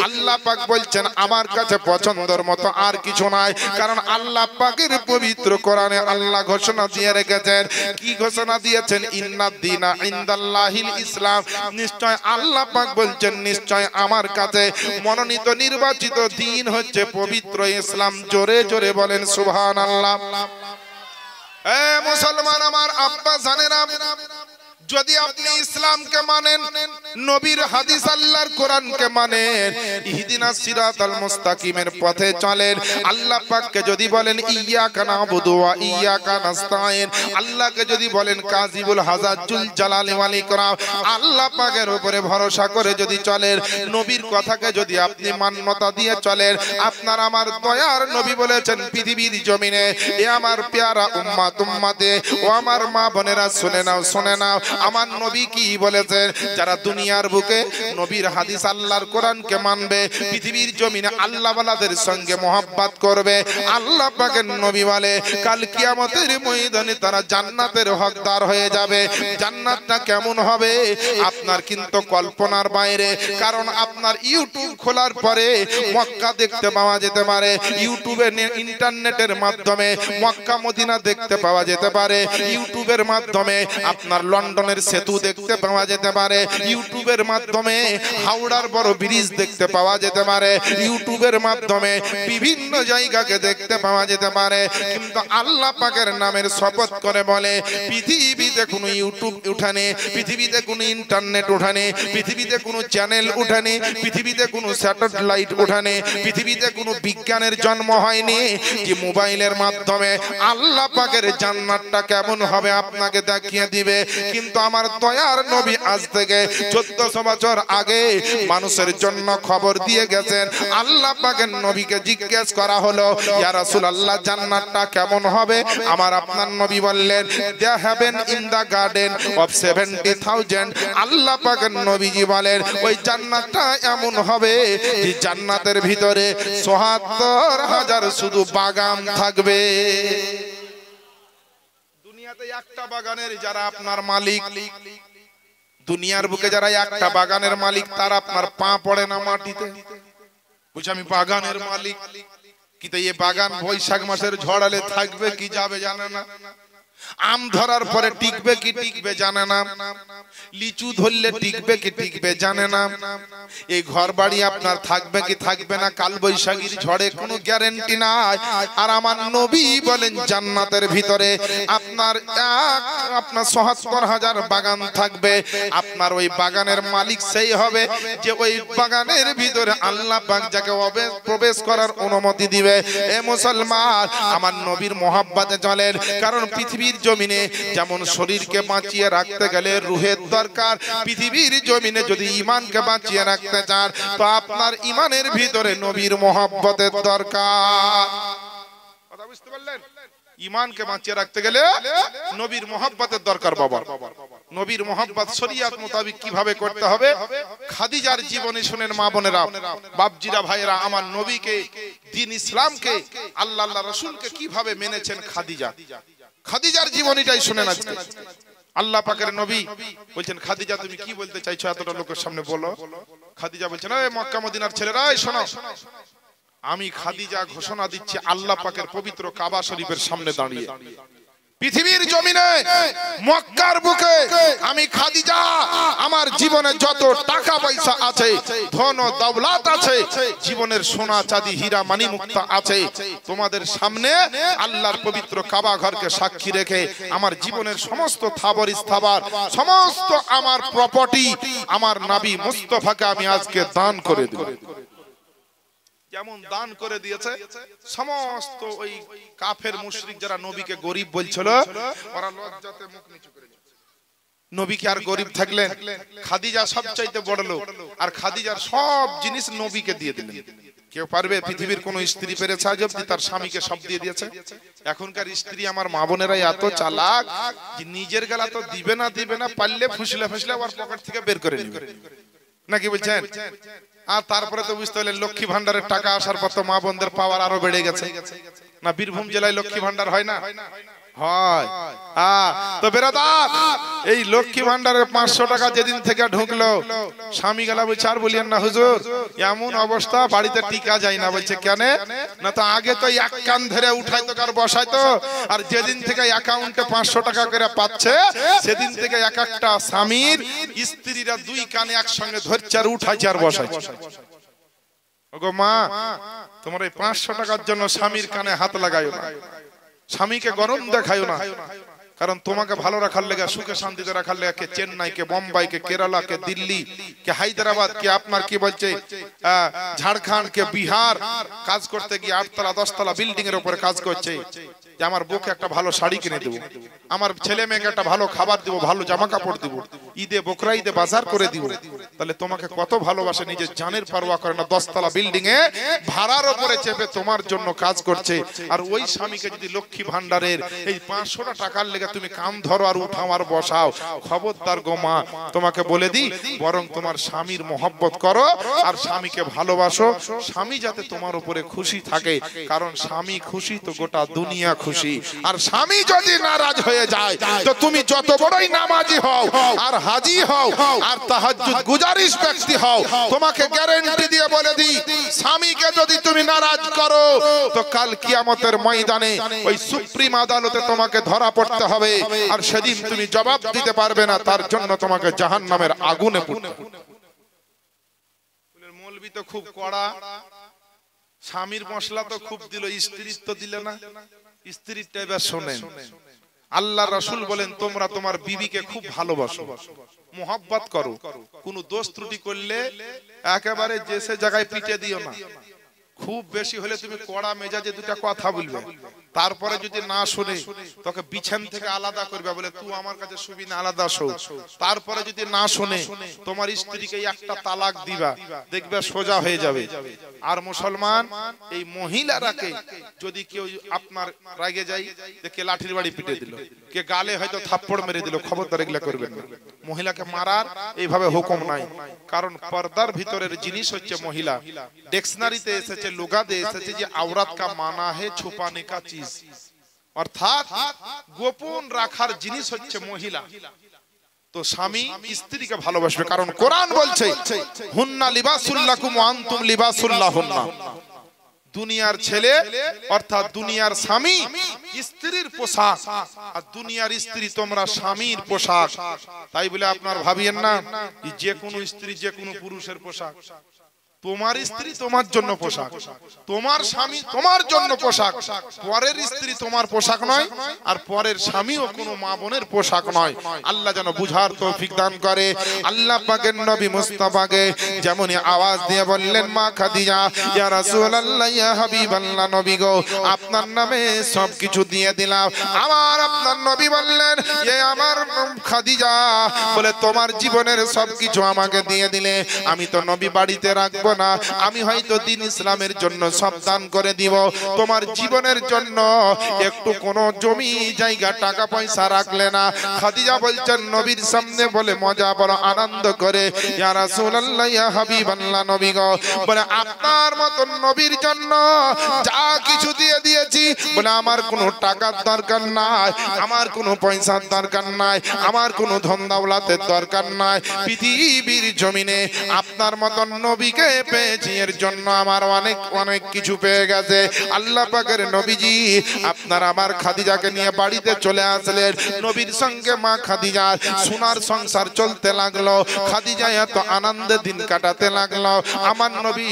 আল্লাহ পাক বলছেন আমার কাছে পছন্দের মতো আর কিছু নাই। কারণ আল্লাহ পাকের পবিত্র কোরআনে আল্লাহ ঘোষণা দিয়ে রেখেছেন, কি ঘোষণা দিয়েছেন? ইন্নাদ দীনা ইনদাল্লাহিল ইসলাম। নিশ্চয় আল্লাহ পাক বলছেন নিশ্চয় আমার কাছে মনোনীত নির্বাচিত দিন হচ্ছে পবিত্র ইসলাম। জোরে জোরে বলেন সুবহানাল্লাহ। এ মুসলমান আমার আব্বা জানেরা, যদি আপনি ইসলামকে মানেন, নবীর হাদিস আল্লাহর কোরআনকে মানেন, ইহদিনাস সিরাতাল মুস্তাকিমের পথে চলেন, আল্লাহ পাককে যদি বলেন ইয়াকা নাবুদু ওয়া ইয়াকা নাস্তাইন, আল্লাহকে যদি বলেন কাযিবুল হাজাজুল জালালি ওয়াল ইকরাম, আল্লাহ পাকের উপরে ভরসা করে যদি চলেন, নবীর কথাকে যদি আপনি মান্যতা দিয়ে চলেন, আপনার আমার দয়ার নবী বলেছেন পৃথিবীর জমিনে, এ আমার পেয়ারা উম্মাত উম্মতে, ও আমার মা বোনেরা শুনে নাও শুনে নাও, আমার নবী কি বলেছেন? যারা দুনিয়ার বুকে নবীর হাদিস আল্লাহর কোরআনকে মানবে, পৃথিবীর জমিনে আল্লাহওয়ালাদের সঙ্গে মোহাব্বত করবে, আল্লাহ পাকের নবী বলে কাল কিয়ামতের ময়দানে তারা জান্নাতের হকদার হয়ে যাবে। জান্নাতটা কেমন হবে আপনার কিন্তু কল্পনার বাইরে। কারণ আপনার ইউটিউব খোলার পরে মক্কা দেখতে পাওয়া যেতে পারে, ইউটিউবে ইন্টারনেটের মাধ্যমে মক্কা মদিনা দেখতে পাওয়া যেতে পারে, ইউটিউবের মাধ্যমে আপনার লন্ডনের সেতু দেখতে পাওয়া যেতে পারে, ইউটিউবের মাধ্যমে হাওড়ার বড় ব্রিজ দেখতে পাওয়া যেতে পারে, ইউটিউবের মাধ্যমে বিভিন্ন জায়গাকে দেখতে পাওয়া যেতে পারে। কিন্তু আল্লাহ পাকের নামের শপথ করে বলে পৃথিবীতে কোনো ইউটিউব উঠানে, পৃথিবীতে কোনো ইন্টারনেট উঠানে, পৃথিবীতে কোনো চ্যানেল উঠানে, পৃথিবীতে কোনো স্যাটেলাইট উঠানে, পৃথিবীতে কোনো বিজ্ঞানের জন্ম হয়নি যে মোবাইলের মাধ্যমে আল্লাহ পাকের জান্নাতটা কেমন হবে আপনাকে দেখিয়ে দিবে। কিন্তু আমার দয়ার নবী আজ থেকে 1400 বছর আগে মানুষের জন্য খবর দিয়ে গেছেন। আল্লাহ পাকের নবীকে জিজ্ঞেস করা হলো ইয়া রাসূলুল্লাহ জান্নাতটা কেমন হবে? আমার আপনার নবী বললেন they heaven in the garden of 70,000। আল্লাহ পাকের নবীজি বলেন ওই জান্নাতটা এমন হবে যে জান্নাতের ভিতরে ৭৪,০০০ শুধু বাগান থাকবে। একটা বাগানের যারা আপনার মালিক, দুনিয়ার বুকে যারা একটা বাগানের মালিক, তার আপনার পা পড়ে না মাটিতে। বুঝছি আমি বাগানের মালিক, কিন্তু এই বাগান বৈশাখ মাসের ঝড়ালে থাকবে কি যাবে জানে না, আম ধরার পরে টিকবে কি টিকবে জানে না, লিচু ধরলে টিকবে কি টিকবে জানে না, এই ঘর বাড়ি আপনার থাকবে কি থাকবে না, কাল বৈশাখীর ঝড়ে কোনো গ্যারান্টি নাই। আর আমার নবী বলেন জান্নাতের ভিতরে আপনার ৭৪,০০০ বাগান থাকবে। আপনার ওই বাগানের মালিক সেই হবে যে ওই বাগানের ভিতরে আল্লাহ পাক যাকে প্রবেশ করার অনুমতি দিবে। এ মুসলমান আমার নবীর মোহাব্বতে চলেন, কারণ পৃথিবীর জমিনে যেমন শরীরকে বাঁচিয়ে রাখতে গেলে রুহের দরকার, পৃথিবীর জমিনে যদি ঈমানকে বাঁচিয়ে রাখতে চান তো আপনার ঈমানের ভিতরে নবীর মোহাব্বতের দরকার। কথা বুঝতে পারলেন? ঈমানকে বাঁচিয়ে রাখতে গেলে নবীর মোহাব্বতের দরকার। বাবা নবীর মোহাব্বত শরীয়ত মোতাবেক কিভাবে করতে হবে? খাদিজার জীবনী শুনেন মা বোনেরা, বাপজিরা ভাইরা, আমার নবীকে, দ্বীন ইসলামকে, আল্লাহ রাসূলকে কিভাবে মেনেছেন খাদিজা। খাদিজার জীবনীটাই শুনেন আজকে। আল্লাহ পাকের নবী বলছেন খাদিজা তুমি কি বলতে চাইছো এতটা লোকের সামনে বলো। খাদিজা বলছেন এই মক্কা মদিনার ছেলেরা শোনো, আমি খাদিজা ঘোষণা দিচ্ছি আল্লাহ পাকের পবিত্র কাবা শরীফের সামনে দাঁড়িয়ে, পৃথিবীর জমিনে মক্কার বুকে আমি খাদিজা আমার জীবনে যত টাকা পয়সা আছে, ধন দৌলত আছে, জীবনের সোনা চাঁদি হীরা মানি মুক্তা আছে, তোমাদের সামনে আল্লাহর পবিত্র কাবা ঘরকে সাক্ষী রেখে আমার জীবনের সমস্ত থাবর স্থাবর, সমস্ত আমার প্রপার্টি আমার নবী মুস্তাফাকে আমি আজকে দান করে দিই। যেমন দান করে দিয়েছে সমস্ত ওই কাফের মুশরিক যারা নবীকে গরিব বলছিল, ওরা লজ্জাতে মুখ নিচু করে দিয়েছে। নবী কি আর গরিব থাকলেন? খাদিজা সবচাইতে বড় লোক, আর খাদিজার সব জিনিস নবীকে দিয়ে দিলেন। কেউ পারবে? পৃথিবীর কোন স্ত্রী পেরেছে আজ অব্দি তার স্বামীকে সব দিয়ে দিয়েছে? এখনকার স্ত্রী আমার মা বোনেরাই এত চালাক যে নিজের গলা তো দিবে না, পারলে ফুসলে ফুসলে আবার পকেট থেকে বের করে নেবে, নাকি বলছেন? আর তারপরে তো বুঝতে পারলেন লক্ষ্মী ভান্ডারের টাকা আসার পর তো মা বোনদের পাওয়ার আরো বেড়ে গেছে না? বীরভূম জেলায় লক্ষ্মী ভান্ডার হয় না? হয়। তো বেরাদার, এই লক্ষ্মী ভান্ডারের 500 টাকা যেদিন থেকে ঢুকলো, স্বামী গেলা বলছে আর বলিয়েন না হুজুর, এমন অবস্থা বাড়িতে টিকা যায় না। বলছে কেন? না তো আগে তো এক কান ধরে উঠাইতো আর বসাইতো, আর যেদিন থেকে অ্যাকাউন্টে 500 টাকা করে পাচ্ছে সেদিন থেকে এক একটা স্বামীর স্ত্রীরা 2 কানে একসঙ্গে ধরছে আর উঠাইছে আর বসাইছে। ওগো মা, তোমার এই 500 টাকার জন্য স্বামীর কানে হাত লাগাইও না, স্বামীকে গরম দেখাইও না, কারণ তোমাকে ভালো রাখার লেগে, সুখে শান্তিতে রাখার লেগে কে চেন্নাই, কে বোম্বাই, কে কেরালা, কে দিল্লি, কে হায়দ্রাবাদ, কে আপনার কি বলছে ঝাড়খণ্ড, কে বিহার কাজ করতে গিয়ে 8 তলা 10 তলা বিল্ডিং এর উপরে কাজ করছে যে আমার বউকে একটা ভালো শাড়ি কিনে দেবো, আমার ছেলে মেয়েকে একটা ভালো খাবার দিব, ভালো জামা কাপড় দিব, ঈদে বকরা ঈদে বাজার করে দিব। তাহলে তোমাকে কত ভালোবাসে, নিজের জানের পারোয়া করে না, 10 তলা বিল্ডিং এ ভাড়ার উপরে চেপে তোমার জন্য কাজ করছে। আর ওই স্বামীকে যদি লক্ষ্মী ভান্ডারের এই 500 টাকার লেগে তুমি কাম ধরো আর উঠাও আর বসাও, খবরদার গো মা, তোমাকে বলে দিই, বরং তোমার স্বামীর মহব্বত করো আর স্বামীকে ভালোবাসো, স্বামী যাতে তোমার উপরে খুশি থাকে, কারণ স্বামী খুশি তো গোটা দুনিয়া খুশি। আর স্বামী যদি নারাজ হয়ে যায় তো তুমি যত বড়ই নামাজি হও আর হাজি হও আর তাহাজ্জুদ গুজারিশ ব্যক্তি হও, তোমাকে গ্যারান্টি দিয়ে বলে দিই, স্বামীকে যদি তুমি নারাজ করো তো কাল কিয়ামতের ময়দানে ওই সুপ্রিম আদালতে তোমাকে ধরা পড়তে হবে, আর সেদিন তুমি জবাব দিতে পারবে না, তার জন্য তোমাকে জাহান্নামের আগুনে পুড়তে হবে। মৌলবি তো খুব কড়া, স্বামীর মশলা তো খুব দিল, স্ত্রীর তো দিলে না। স্ত্রীরটা এবার শোনেন, আল্লাহ রাসূল বলেন তোমরা তোমার বিবিকে খুব ভালোবাসো, মোহাব্বত করো, কোনো দোষ ত্রুটি করলে একেবারে যে সে জায়গায় পিটে দিও না, খুব বেশি হলে তুমি কড়া মেজাজে দুটা কথা বলবে, তারপরে যদি না শুনে তোকে বিছান থেকে আলাদা করবে, বলে তুই আমার কাছে শুবি না, আলাদা শো। তারপরে যদি না শুনে তোমার স্ত্রীকে একটা তালাক দিবা, দেখবে সোজা হয়ে যাবে। আর মুসলমান এই মহিলারাকে যদি কেউ আপনার রাগে যায়, কে লাঠির বাড়ি পিটে দিল, কে গালে হয়তো থাপ্পড় মেরে দিল, খবরদার এগুলা করবেন না। মহিলাকে মারার এইভাবে হুকুম নাই, কারণ পর্দার ভিতরের জিনিস হচ্ছে মহিলা। ডিকশনারিতে এসেছে, লুগাতে এসেছে যে আওরাত কা মানা হে ছুপানে কা চিজ, অর্থাৎ গোপন রাখার জিনিস হচ্ছে মহিলা। তো স্বামী স্ত্রীকে ভালোবাসবে, কারণ কোরআন বলছে হুন্না লিবাসুল লাকুম ওয়া আনতুম লিবাসুল লাহুন্না। দুনিয়ার ছেলে অর্থাৎ দুনিয়ার স্বামী স্ত্রীর পোশাক, আর দুনিয়ার স্ত্রী তোমরা স্বামীর পোশাক। তাই বলে আপনার ভাবিয়েন না যে কোনো স্ত্রী যে কোনো পুরুষের পোশাক। তোমার স্ত্রী তোমার জন্য পোশাক, তোমার স্বামী তোমার জন্য পোশাক, পরের স্ত্রী তোমার পোশাক নয়, আর পরের স্বামীও কোনো মা বোনের পোশাক নয়। আল্লাহ যেন বুঝার তৌফিক দান করে। আল্লাহ পাকের নবী মুস্তাফাকে যেমনই আওয়াজ দিয়ে বললেন মা খাদিজা, ইয়া রাসূলুল্লাহ ইয়া হাবিবাল্লাহ, নবী গো আপনার নামে সবকিছু দিয়ে দিলাম। আপনার নবী বললেন, এ আমার খাদিজা, বলে তোমার জীবনের সবকিছু আমাকে দিয়ে দিলে আমি তো নবী বাড়িতে রাখবো না, আমি হয়তো দ্বীন ইসলামের জন্য সব দান করে দিব, তোমার জীবনের জন্য একটু কোনো জমি জায়গা টাকা পয়সা রাখলে না। খাদিজা বলছেন নবীর সামনে বলে মজা বড় আনন্দ করে, ইয়া রাসূলুল্লাহ ইয়া হাবিবাল্লাহ, নবী গো বলে আপনার মতন নবীর জন্য যা কিছু দিয়ে দিয়েছি, বলে আমার কোনো টাকার দরকার নাই, আমার কোনো পয়সার দরকার নাই, আমার কোনো ধন দৌলতের দরকার নাই, পৃথিবীর জমিনে আপনার মতন নবীকে পেয়েছি, এর জন্য আমার অনেক অনেক কিছু পেয়ে গেছে। আল্লাহ পাকের নবীজি আপনার আমার খাদিজাকে নিয়ে বাড়িতে চলে আসলেন। নবীর সঙ্গে মা খাদিজার সোনার সংসার চলতে লাগলো, খাদিজা এত আনন্দে দিন কাটাতে লাগলো। আমার নবী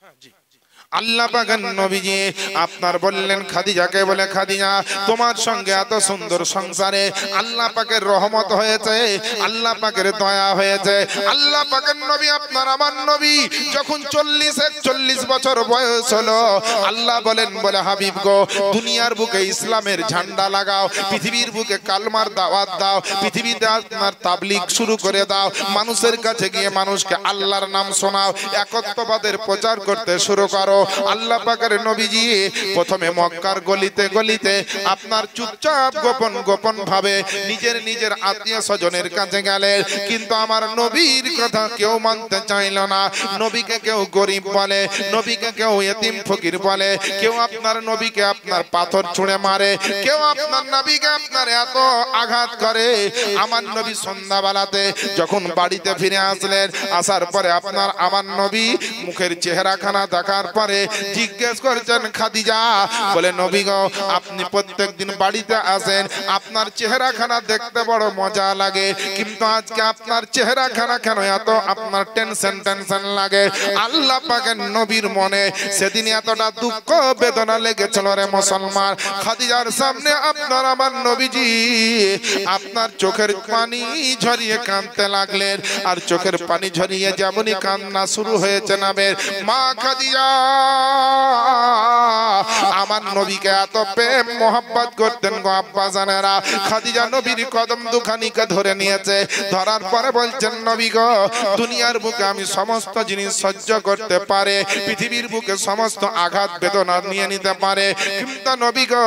আল্লাহ পাকের নবীজি আপনার বললেন খাদিজাকে, বলে খাদিজা তোমার সঙ্গে এত সুন্দর সংসারে আল্লাহ পাকের রহমত হয়েছে, আল্লাহ পাকের দয়া হয়েছে। আল্লাহ পাকের নবী আপনার আমার নবী যখন 40-41 বছর বয়স হলো, আল্লাহ বলেন, বলে হাবিব গো দুনিয়ার বুকে ইসলামের ঝান্ডা লাগাও, পৃথিবীর বুকে কালমার দাওয়াত দাও, পৃথিবীতে আপনার তাবলীগ শুরু করে দাও, মানুষের কাছে গিয়ে মানুষকে আল্লাহর নাম শোনাও, একত্ববাদের প্রচার করতে শুরু করো। আল্লাহ পাকের নবীজি প্রথমে মক্কার গলিতে গলিতে আপনার চুপচাপ গোপন গোপন ভাবে নিজের আত্মীয় স্বজনের কাছে গেলেন, কিন্তু আমার নবীর কথা কেউ মানতে চাইল না। নবীকে কেউ গরিব বলে, নবীকে কেউ এতিম ফকির বলে, কেউ আপনার নবীকে আপনার পাথর ছুঁড়ে মারে, কেউ আপনার নবীকে আপনার এত আঘাত করে। আমার নবী সন্ধ্যাবেলাতে যখন বাড়িতে ফিরে আসলেন, আসার পরে আপনার আমার নবী মুখের চেহারাখানা দেখার পরে জিজ্ঞেস করছেন খাদিজা, বলে নবী গো আপনি প্রত্যেকদিন বাড়িতে আসেন, আপনার চেহারাখানা দেখতে বড় মজা লাগে, কিন্তু আজকে আপনার চেহারাখানা কেন এত আপনার টেনশন লাগে? আল্লাহ পাকের নবীর মনে সেদিন এতটা দুঃখ বেদনা লেগেছিল রে মুসলমান। খাদিজার সামনে আপনার আমার নবীজি আপনার চোখের পানি ঝরিয়ে কাঁদতে লাগলেন, আর চোখের পানি ঝরিয়ে যেমনই কান্না শুরু হয়েছে নামের মা খাদিজা আমার নবীকে এত প্রেম মোহাব্বত করতেন গো আব্বা জানেরা। খাদিজা নবীর কদম দুখানিকে ধরে নিয়েছে, ধরার পরে বলছেন নবী গো দুনিয়ার বুকে আমি সমস্ত জিনিস সহ্য করতে পারে, পৃথিবীর বুকে সমস্ত আঘাত বেদনা নিয়ে নিতে পারে, কিন্তু নবী গো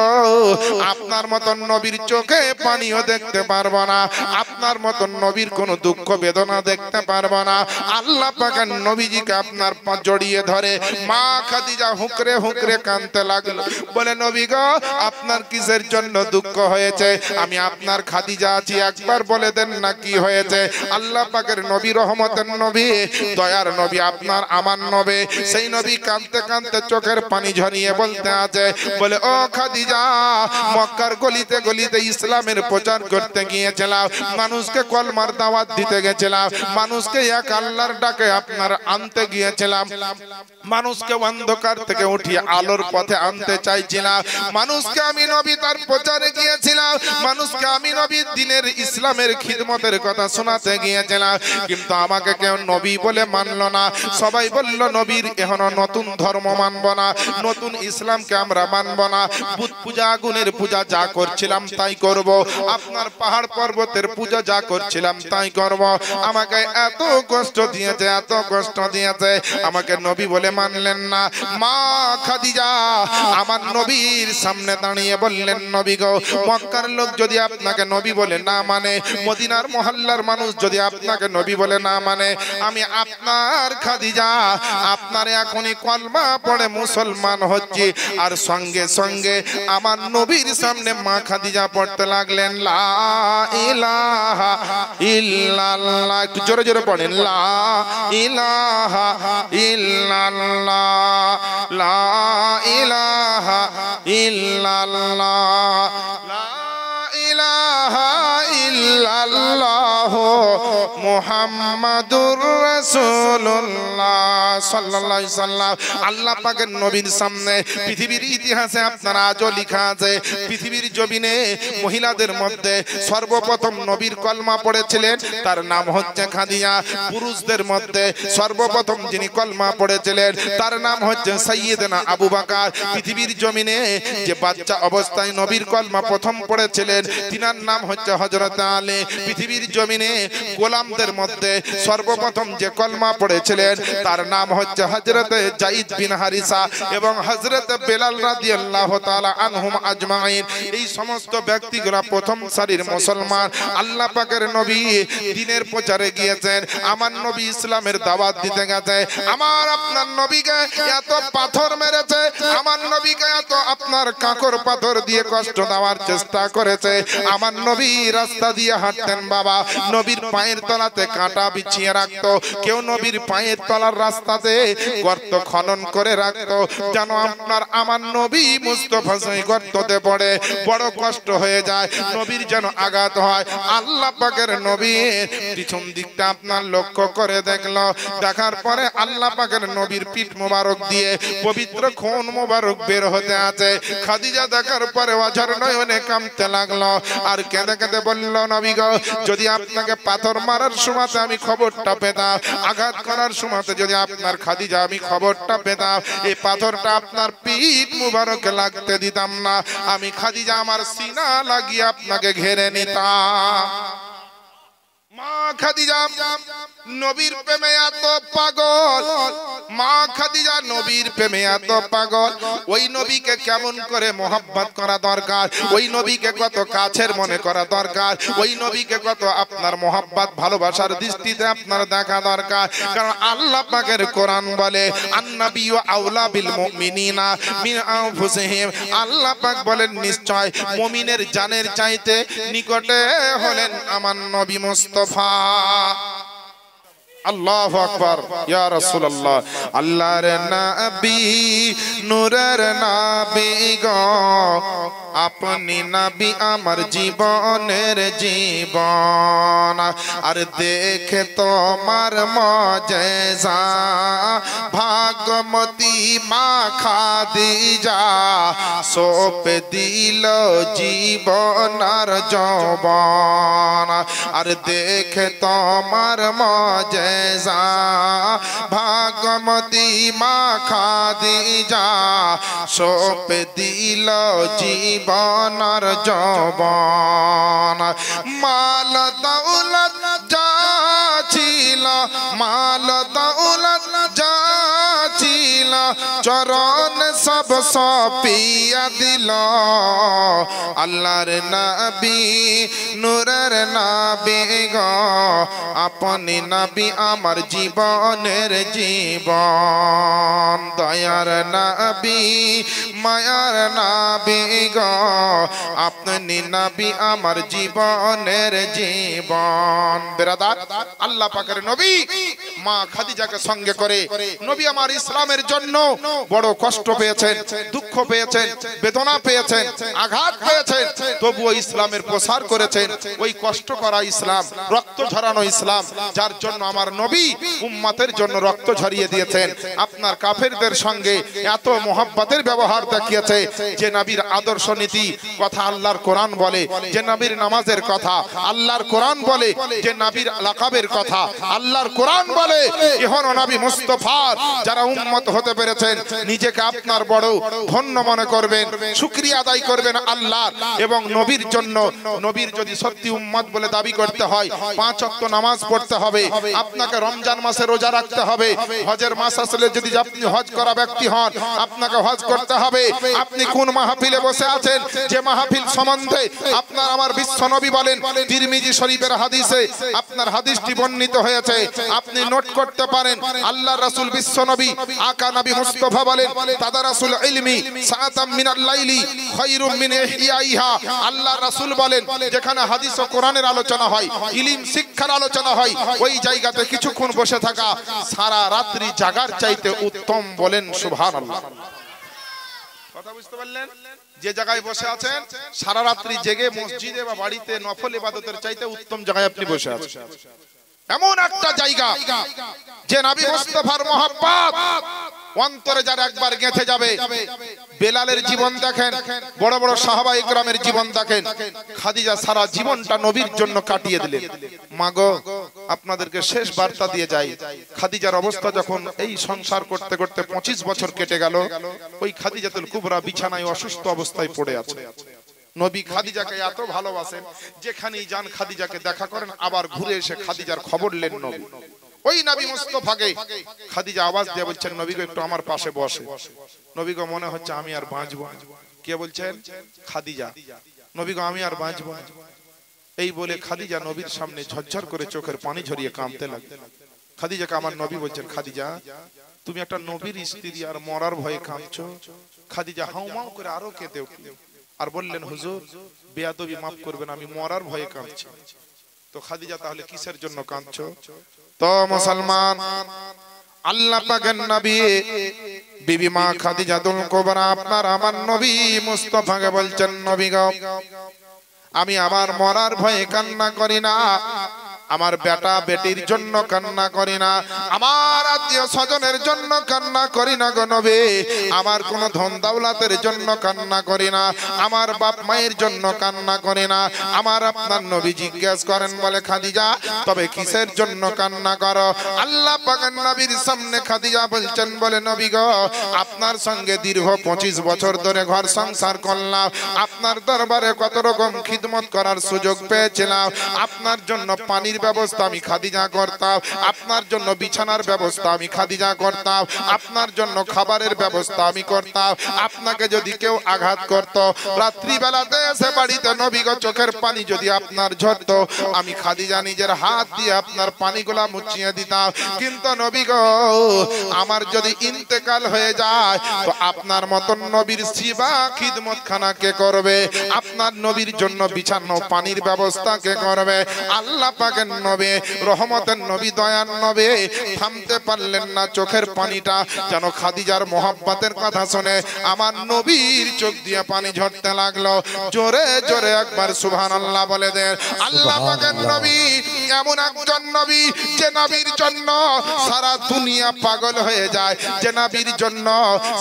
আপনার মতন নবীর চোখে পানিও দেখতে পারবো না, আপনার মতন নবীর কোনো দুঃখ বেদনা দেখতে পারবো না। আল্লাহ পাকের নবীজিকে আপনার জড়িয়ে ধরে মা খাদিজা হুকরে হুকরে কাঁদতে লাগলো, বলে নবী গো আপনার কিসের জন্য দুঃখ হয়েছে? আমি আপনার খাদিজা আছি, একবার বলে দেন না কি হয়েছে? আল্লাহ পাকের নবী রহমতের নবী দয়ার নবী আপনার আমার নবী, সেই নবী কাঁদতে কাঁদতে চোখের পানি ঝরিয়ে বলতে আছে, বলে ও খাদিজা মক্কার গলিতে গলিতে ইসলামের প্রচার করতে গিয়েছিলাম, মানুষকে কলমার দাওয়াত দিতে গেছিলাম, মানুষকে এক আল্লাহর ডাকে আপনার আনতে গিয়েছিলাম, মানুষকে অন্ধকার থেকে উঠিয়ে আলোর পথে আনতে চাইছিলাম, মানুষকে আমি নবী তার প্রচারে গিয়েছিলাম, মানুষকে আমি নবী দ্বীনের ইসলামের খিদমতের কথা শোনাতে গিয়েছিলাম, কিন্তু আমাকে কেউ নবী বলে মানলো না। সবাই বলল নবীর এখনো নতুন ধর্ম মানব না, নতুন ইসলামকে আমরা মানব না, বুত পূজা আগুনের পূজা যা করছিলাম তাই করব, আপনার পাহাড় পর্বতের পূজা যা করছিলাম তাই করব। আমাকে এত কষ্ট দিয়েছে, এত কষ্ট দিয়েছে, আমাকে নবী বলে মানলেন না। মা খাদিজা আমার নবীর সামনে দাঁড়িয়ে বললেন, নবী গো মক্কার লোক যদি আপনাকে নবী বলে না মানে, মদিনার মহল্লার মানুষ যদি আপনাকে নবী বলে না মানে, আমি আপনার খাদিজা আপনার এখনই কলমা পড়ে মুসলমান হচ্ছি। আর সঙ্গে সঙ্গে আমার নবীর সামনে মা খাদিজা পড়তে লাগলেন লা ইলাহা ইল্লাল্লাহ, একটু জোরে জোরে পড়েন, লা ইলাহা ইল্লাল্লাহ, লা ইলাহা ইল্লাল্লাহ, লা ইলাহা ইল্লাল্লাহ মুহাম্মাদুর রাসূলুল্লাহ সাল্লাল্লাহু আলাইহি সাল্লাম। আল্লাহ পাকের নবীর সামনে পৃথিবীর ইতিহাসে আপনার আজও লেখা আছে, পৃথিবীর জমিনে মহিলাদের মধ্যে সর্বপ্রথম নবীর কলমা পড়েছিলেন তার নাম হচ্ছে খাদিজা, পুরুষদের মধ্যে সর্বপ্রথম যিনি কলমা পড়েছিলেন তার নাম হচ্ছে সাইয়েদনা আবু বকর। পৃথিবীর জমিনে যে বাচ্চা অবস্থায় নবীর কলমা প্রথম পড়েছিলেন তিনার নাম হচ্ছে হযরত আলী। পৃথিবীর জমিনে গোলামদের মধ্যে সর্বপ্রথম যে কলমা পড়েছিলেন তার নাম হচ্ছে হযরত যায়েদ বিন হারিসা এবং হযরত বেলাল রাদিয়াল্লাহু তাআলা আনহুম আজমাইন। এই সমস্ত ব্যক্তিগুলো প্রথম সারির মুসলমান। আল্লাহ পাকের নবী দ্বীনের প্রচারে গিয়েছেন, আমার নবী ইসলামের দাওয়াত দিতে গেছে, আমার আপনার নবীকে এত পাথর মেরেছে, আমার নবীকে এত আপনার কাঁকর পাথর দিয়ে কষ্ট দেওয়ার চেষ্টা করেছে। আমার নবী রাস্তা দিয়ে হাঁটতেন বাবা, নবীর পায়ের তলাতে কাঁটা বিছিয়ে রাখতো, কেউ নবীর পায়ের তলার রাস্তাতে গর্ত খনন করে রাখতো, যেন আপনার আমার নবী মুস্তাফা সেই গর্ততে পড়ে। বড় বড় কষ্ট হয়ে যায়, নবীর যেন আঘাত হয়। আল্লাহ পাকের নবীর পিছন দিকটা আপনার লক্ষ্য করে দেখলো, দেখার পরে আল্লাহ পাকের নবীর পিঠ মোবারক দিয়ে পবিত্র খুন মোবারক বের হতে আছে। খাদিজা দেখার পরে অঝর নয়নে কাঁদতে লাগলো, আর কেঁদে কেঁদে বলল, নবী গো, যদি আপনাকে পাথর মারার সময়তে আমি খবরটা পেতাম, আঘাত করার সময়তে যদি আপনার খাদিজা আমি খবরটা পেতাম, এই পাথরটা আপনার পিঠ মুবারকে লাগতে দিতাম না, আমি খাদিজা আমার সিনা লাগিয়ে আপনাকে ঘেরে নিতাম। মা খাদিজা নবীর প্রেমে এত পাগল, মা খাদিজা নবীর প্রেমে এত পাগল। ওই নবীকে কেমন করে মোহাব্বত করা দরকার, ওই নবীকে কত কাছের মনে করা দরকার, ওই নবীকে কত আপনার মোহাব্বত ভালোবাসার দৃষ্টিতে আপনার দেখা দরকার। কারণ আল্লাহ পাকের কোরআন বলে, আন্নাবিয়্যু আওলা বিল মুমিনিনা মিন আনফুসিহিম। আল্লাহ পাক বলেন, নিশ্চয় মুমিনের জানের চাইতে নিকটে হলেন আমার নবী মুস্তাফা। আল্লাহু আকবার, ইয়া রাসূলুল্লাহ। আল্লাহর নবী নূরের নবী গো, আপনি নবী আমার জীবনের জীবন। আর দেখে তোমার মুজিজা ভাগ্যমতী মা খাদিজা সঁপে দিল জীবন আর যৌবন। আর দেখে তোমার মুজিজা ভাগ্যমতী মা খাদিজা সঁপে দিল জীবন আর যৌবন। মাল দৌলত যা ছিল, মাল দৌলত যা ছিল, চরণ সব সপিয়া দিল। আল্লাহর নবী নূরের নবী গো, আপনি নবী আমার জীবনের জীবন। দয়ার নবী মায়ার নবী গো, আপনি নবী আমার জীবনের জীবন। বেরাদার, আল্লাহ পাকের নবী মা খাদিজাকে সঙ্গে করে নবী আমার ইসলামের জন্য বড় কষ্ট পেয়েছেন, দুঃখ পেয়েছেন, বেদনা পেয়েছেন, আঘাত পেয়েছেন, তবুও ইসলামের প্রসার করেছেন। ওই কষ্ট করা ইসলাম, রক্ত ঝরানো ইসলাম, যার জন্য আমার নবী উম্মতের জন্য রক্ত ঝরিয়ে দিয়েছেন। আপনার কাফেরদের সঙ্গে এত মোহাব্বতের ব্যবহার দেখিয়েছে, যে নবীর আদর্শ নীতি কথা আল্লাহর কোরআন বলে, যে নবীর নামাজের কথা আল্লাহর কোরআন বলে, যে নবীর লাকাবের কথা আল্লাহর কোরআন বলে। এখনো নবী মুস্তাফার যারা উম্মত হতে পেরেছেন, নিজেকে আপনার বড় ধন্য মনে করবেন, শুকরিয়া আদায় করবেন আল্লাহর। এবং নবীর জন্য, নবীর যদি সত্যি উম্মত বলে দাবি করতে হয়, 5 ওয়াক্ত নামাজ পড়তে হবে, আপনাকে রমজান মাসে রোজা রাখতে হবে, হজের মাস আসলে যদি আপনি হজ করা ব্যক্তি হন, আপনাকে হজ করতে হবে। আপনি কোন মাহফিলে বসে আছেন, যে মাহফিল সম্বন্ধে আপনার আমার বিশ্ব নবী বলেন, তিরমিজি শরীফের হাদিসে আপনার হাদিসটি বর্ণিত হয়েছে, আপনি নোট করতে পারেন। আল্লাহ রাসূল বিশ্ব নবী আকা নবী মুস্তাফা বলেন, তাদারাসুল ইলমি সাআতাম মিনাল লাইলি খায়রুম মিন ইহইয়া। আল্লাহ রাসূল বলেন, যেখানে হাদিস ও কোরআনের আলোচনা হয়, ইলম শিক্ষার আলোচনা হয়, ওই জায়গাতে কিছুক্ষণ বসে থাকা সারা রাত্রি জাগার চাইতে উত্তম। বলেন সুবহানাল্লাহ। কথা বুঝতে পারলেন? যে জায়গায় বসে আছেন সারা রাত্রি জেগে মসজিদে বা বাড়িতে নফল ইবাদতের চাইতে উত্তম জায়গায় আপনি বসে আছেন। এমন একটা জায়গা যে নবী মুস্তাফার মহব্বত অন্তরে যার একবার গেঁথে যাবে। বেলালের জীবন দেখেন, বড় বড় সাহাবা ইকরামের জীবন দেখেন। খাদিজা সারা জীবনটা নবীর জন্য কাটিয়ে দিলেন। মাগো, আপনাদেরকে শেষ বার্তা দিয়ে যাই, খাদিজার অবস্থা যখন এই সংসার করতে করতে 25 বছর কেটে গেল, ওই খাদিজাতুল কুবরা বিছানায় অসুস্থ অবস্থায় পড়ে আছে। নবী খাদিজাকে এত ভালোবাসেন, যেখানেই যান খাদিজাকে দেখা করেন, আবার ঘুরে এসে খাদিজার খবর নেন নবী। ওই নবী মুস্তাফাকে খাদিজা আওয়াজ দিয়ে বলছেন, নবী গো একটু আমার পাশে বসে। নবী গো মনে হচ্ছে আমি আর বাঁচবো না। কে বলছেন? খাদিজা। নবী গো আমি আর বাঁচবো না। এই বলে খাদিজা নবীর সামনে ঝরঝর করে চোখের পানি ঝরিয়ে কাঁদতে লাগলেন। খাদিজাকে আমার নবী বলছেন, খাদিজা তুমি একটা নবীর স্ত্রী আর মরার ভয়ে কাঁদছো। খাদিজা হাউমাউ করে আরো কেঁদে উঠলেন আর বললেন, হুজুর বেয়াদবি মাফ করবেন, আমি মরার ভয়ে কাঁদছি। তো খাদিজা তাহলে কিসের জন্য কাঁদছো? তো মুসলমান, আল্লাহ পাকের নবী বিবি মা খাদিজাতুল কুবরা আপনার আমার নবী মুস্তাফাকে বলছেন, নবী গো, আমি আমার মরার ভয়ে কান্না করি না, আমার বেটা বেটির জন্য কান্না করি না, আমার আত্মীয় স্বজনের জন্য কান্না করি না গো নবী, আমার কোন ধন দৌলতের জন্য কান্না করি না, আমার বাপ মায়ের জন্য কান্না করি না। আমার আপনার নবী জিজ্ঞেস করেন, বলে খাদিজা তবে কিসের জন্য কান্না করো? আল্লাহ পাকের নবীর সামনে খাদিজা বলছেন, বলে নবী গো, আপনার সঙ্গে দীর্ঘ 25 বছর ধরে ঘর সংসার করলাম, আপনার দরবারে কত রকম খিদমত করার সুযোগ পেয়েছিলাম, আপনার জন্য পানির ব্যবস্থা আমি খাদিজা করতাম, আপনার জন্য বিছানার ব্যবস্থা আমি খাদিজা করতাম, আপনার জন্য খাবারের ব্যবস্থা আমি করতাম। আপনাকে যদি কেউ আঘাত করত, রাত্রি বেলাতে এসে বাড়িতে নবী গো চোখের পানি যদি আপনার ঝরতো, আমি খাদিজা নিজের হাত দিয়ে আপনার পানিগুলা মুছিয়ে দিতাম। কিন্তু নবী গো, আমার যদি ইন্তেকাল হয়ে যায় তো আপনার মতন নবীর সেবা খিদমত খানা কে করবে? আপনার নবীর জন্য বিছানো পানির ব্যবস্থা কে করবে? আল্লাহ পাকের নবী, রহমতের নবী, দয়ার নবী থামতে পারলেন না, চোখের পানিটা যেন খাদিজার মোহাব্বতের কথা শুনে আমার নবীর চোখ দিয়ে পানি ঝরতে লাগলো। জোরে জোরে একবার সুবহানাল্লাহ বলে দেন। আল্লাহ পাকের নবী এমন একজন নবী, যে নবীর জন্য সারা দুনিয়া পাগল হয়ে যায়, যে নবীর জন্য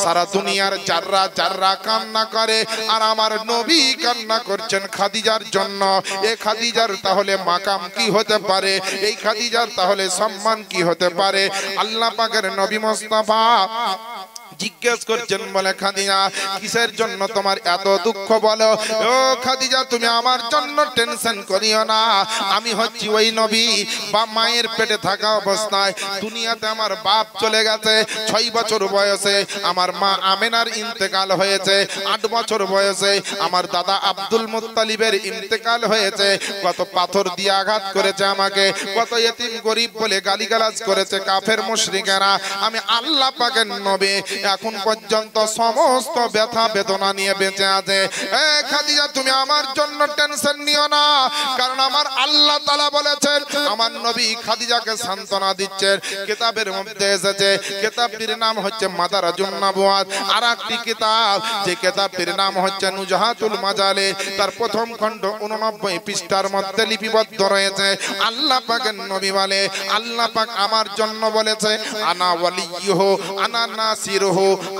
সারা দুনিয়ার জাররা জাররা কান্না করে, আর আমার নবী কান্না করছেন খাদিজার জন্য। এ খাদিজার তাহলে মাকাম কি হতে পারে? এই খাদিজার তাহলে সম্মান কি হতে পারে? আল্লাহ পাকের নবী মুস্তাফা জিজ্ঞেস করছেন, বলে খাদিজা কিসের জন্য তোমার এত দুঃখ বলো? ও খাদিজা, তুমি আমার জন্য টেনশন করিও না, আমি হচ্ছি ওই নবী বা মায়ের পেটে থাকা অবস্থায় দুনিয়াতে আমার বাপ চলে গেছে, 6 বছর বয়সে আমার মা আমেনার ইন্তেকাল হয়েছে, 8 বছর বয়সে আমার দাদা আব্দুল মুত্তালিবের ইন্তেকাল হয়েছে, কত পাথর দিয়ে আঘাত করেছে আমাকে, কত ইতিম গরিব বলে গালিগালাজ করেছে কাফের মুশরিকেরা। আমি আল্লাহ পাকের নবী এখন পর্যন্ত সমস্ত ব্যথা বেদনা নিয়ে বেঁচে আছে। এ খাদিজা, তুমি আমার জন্য টেনশন নিও না, কারণ আমার আল্লাহ তাআলা বলেছেন, আমার নবী খাদিজাকে সান্ত্বনা দিচ্ছেন। কিতাবের মধ্যে এসেছে, কিতাবটির নাম হচ্ছে মাদারাজুন নবুয়াত, আর একটি কিতাব যে কিতাবটির নাম হচ্ছে নুজহাতুল মাজালে, তার প্রথম খণ্ড 89 পৃষ্ঠার মধ্যে লিপিবদ্ধ রয়েছে। আল্লাহ পাকের নবী বলে, আল্লাহ পাক আমার জন্য বলেছে, আনা ওয়ালিয়ুহু আনা নাসিরুহু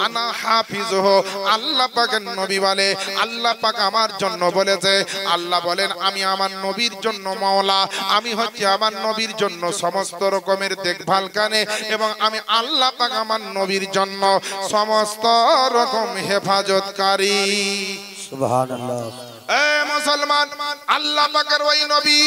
আনা হাফিজুহু। আল্লাহ পাকের নবী বলে, আল্লাহ পাক আমার জন্য বলেছে, আল্লাহ বলেন আমি আমার নবীর জন্য মাওলা, আমি হচ্ছে আমার নবীর জন্য সমস্ত রকমের দেখভাল কানে, এবং আমি আল্লাহ পাক আমার নবীর জন্য সমস্ত রকম হেফাজতকারী। সুবহানাল্লাহ। এ মুসলমান, আল্লাহ পাকের ওই নবী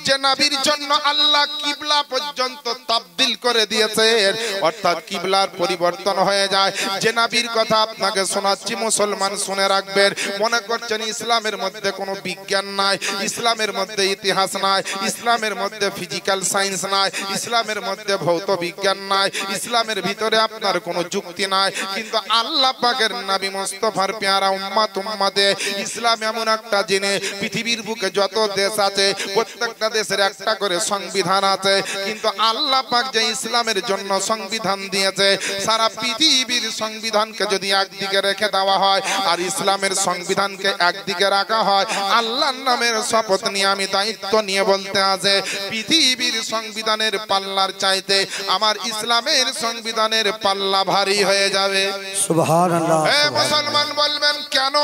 যে নবীর জন্য আল্লাহ কিবলা পর্যন্ত তাবদীল করে দিয়েছেন, অর্থাৎ কিবলার পরিবর্তন হয়ে যায়, যে নবীর কথা আপনাকে শোনাচ্ছি মুসলমান শুনে রাখবেন। মনে করছেন ইসলামের মধ্যে কোনো বিজ্ঞান নাই, ইসলামের মধ্যে ইতিহাস নাই, ইসলামের মধ্যে ফিজিক্যাল সায়েন্স নাই, ইসলামের মধ্যে ভৌত বিজ্ঞান নাই, ইসলামের ভিতরে আপনার কোনো যুক্তি নাই, কিন্তু আল্লাহ পাকের নবী মুস্তাফার পেয়ারা উম্মত উম্মতে ইসলাম এমন একটা জিনিস, পৃথিবীর বুকে যত দেশ আছে প্রত্যেকটা দেশের একটা করে সংবিধান আছে, কিন্তু আল্লাহ পাক যে ইসলামের জন্য সংবিধান দিয়েছে, সারা পৃথিবীর সংবিধানকে যদি একদিকে রেখে দেওয়া হয় আর ইসলামের সংবিধানকে একদিকে রাখা হয়, আল্লাহর নামের শপথ নিয়ে আমি দায়িত্ব নিয়ে বলতে আছে, পৃথিবীর সংবিধানের পাল্লার চাইতে আমার ইসলামের সংবিধানের পাল্লা ভারী হয়ে যাবে। সুবহানাল্লাহ। হে মুসলমান, বলবেন কেন?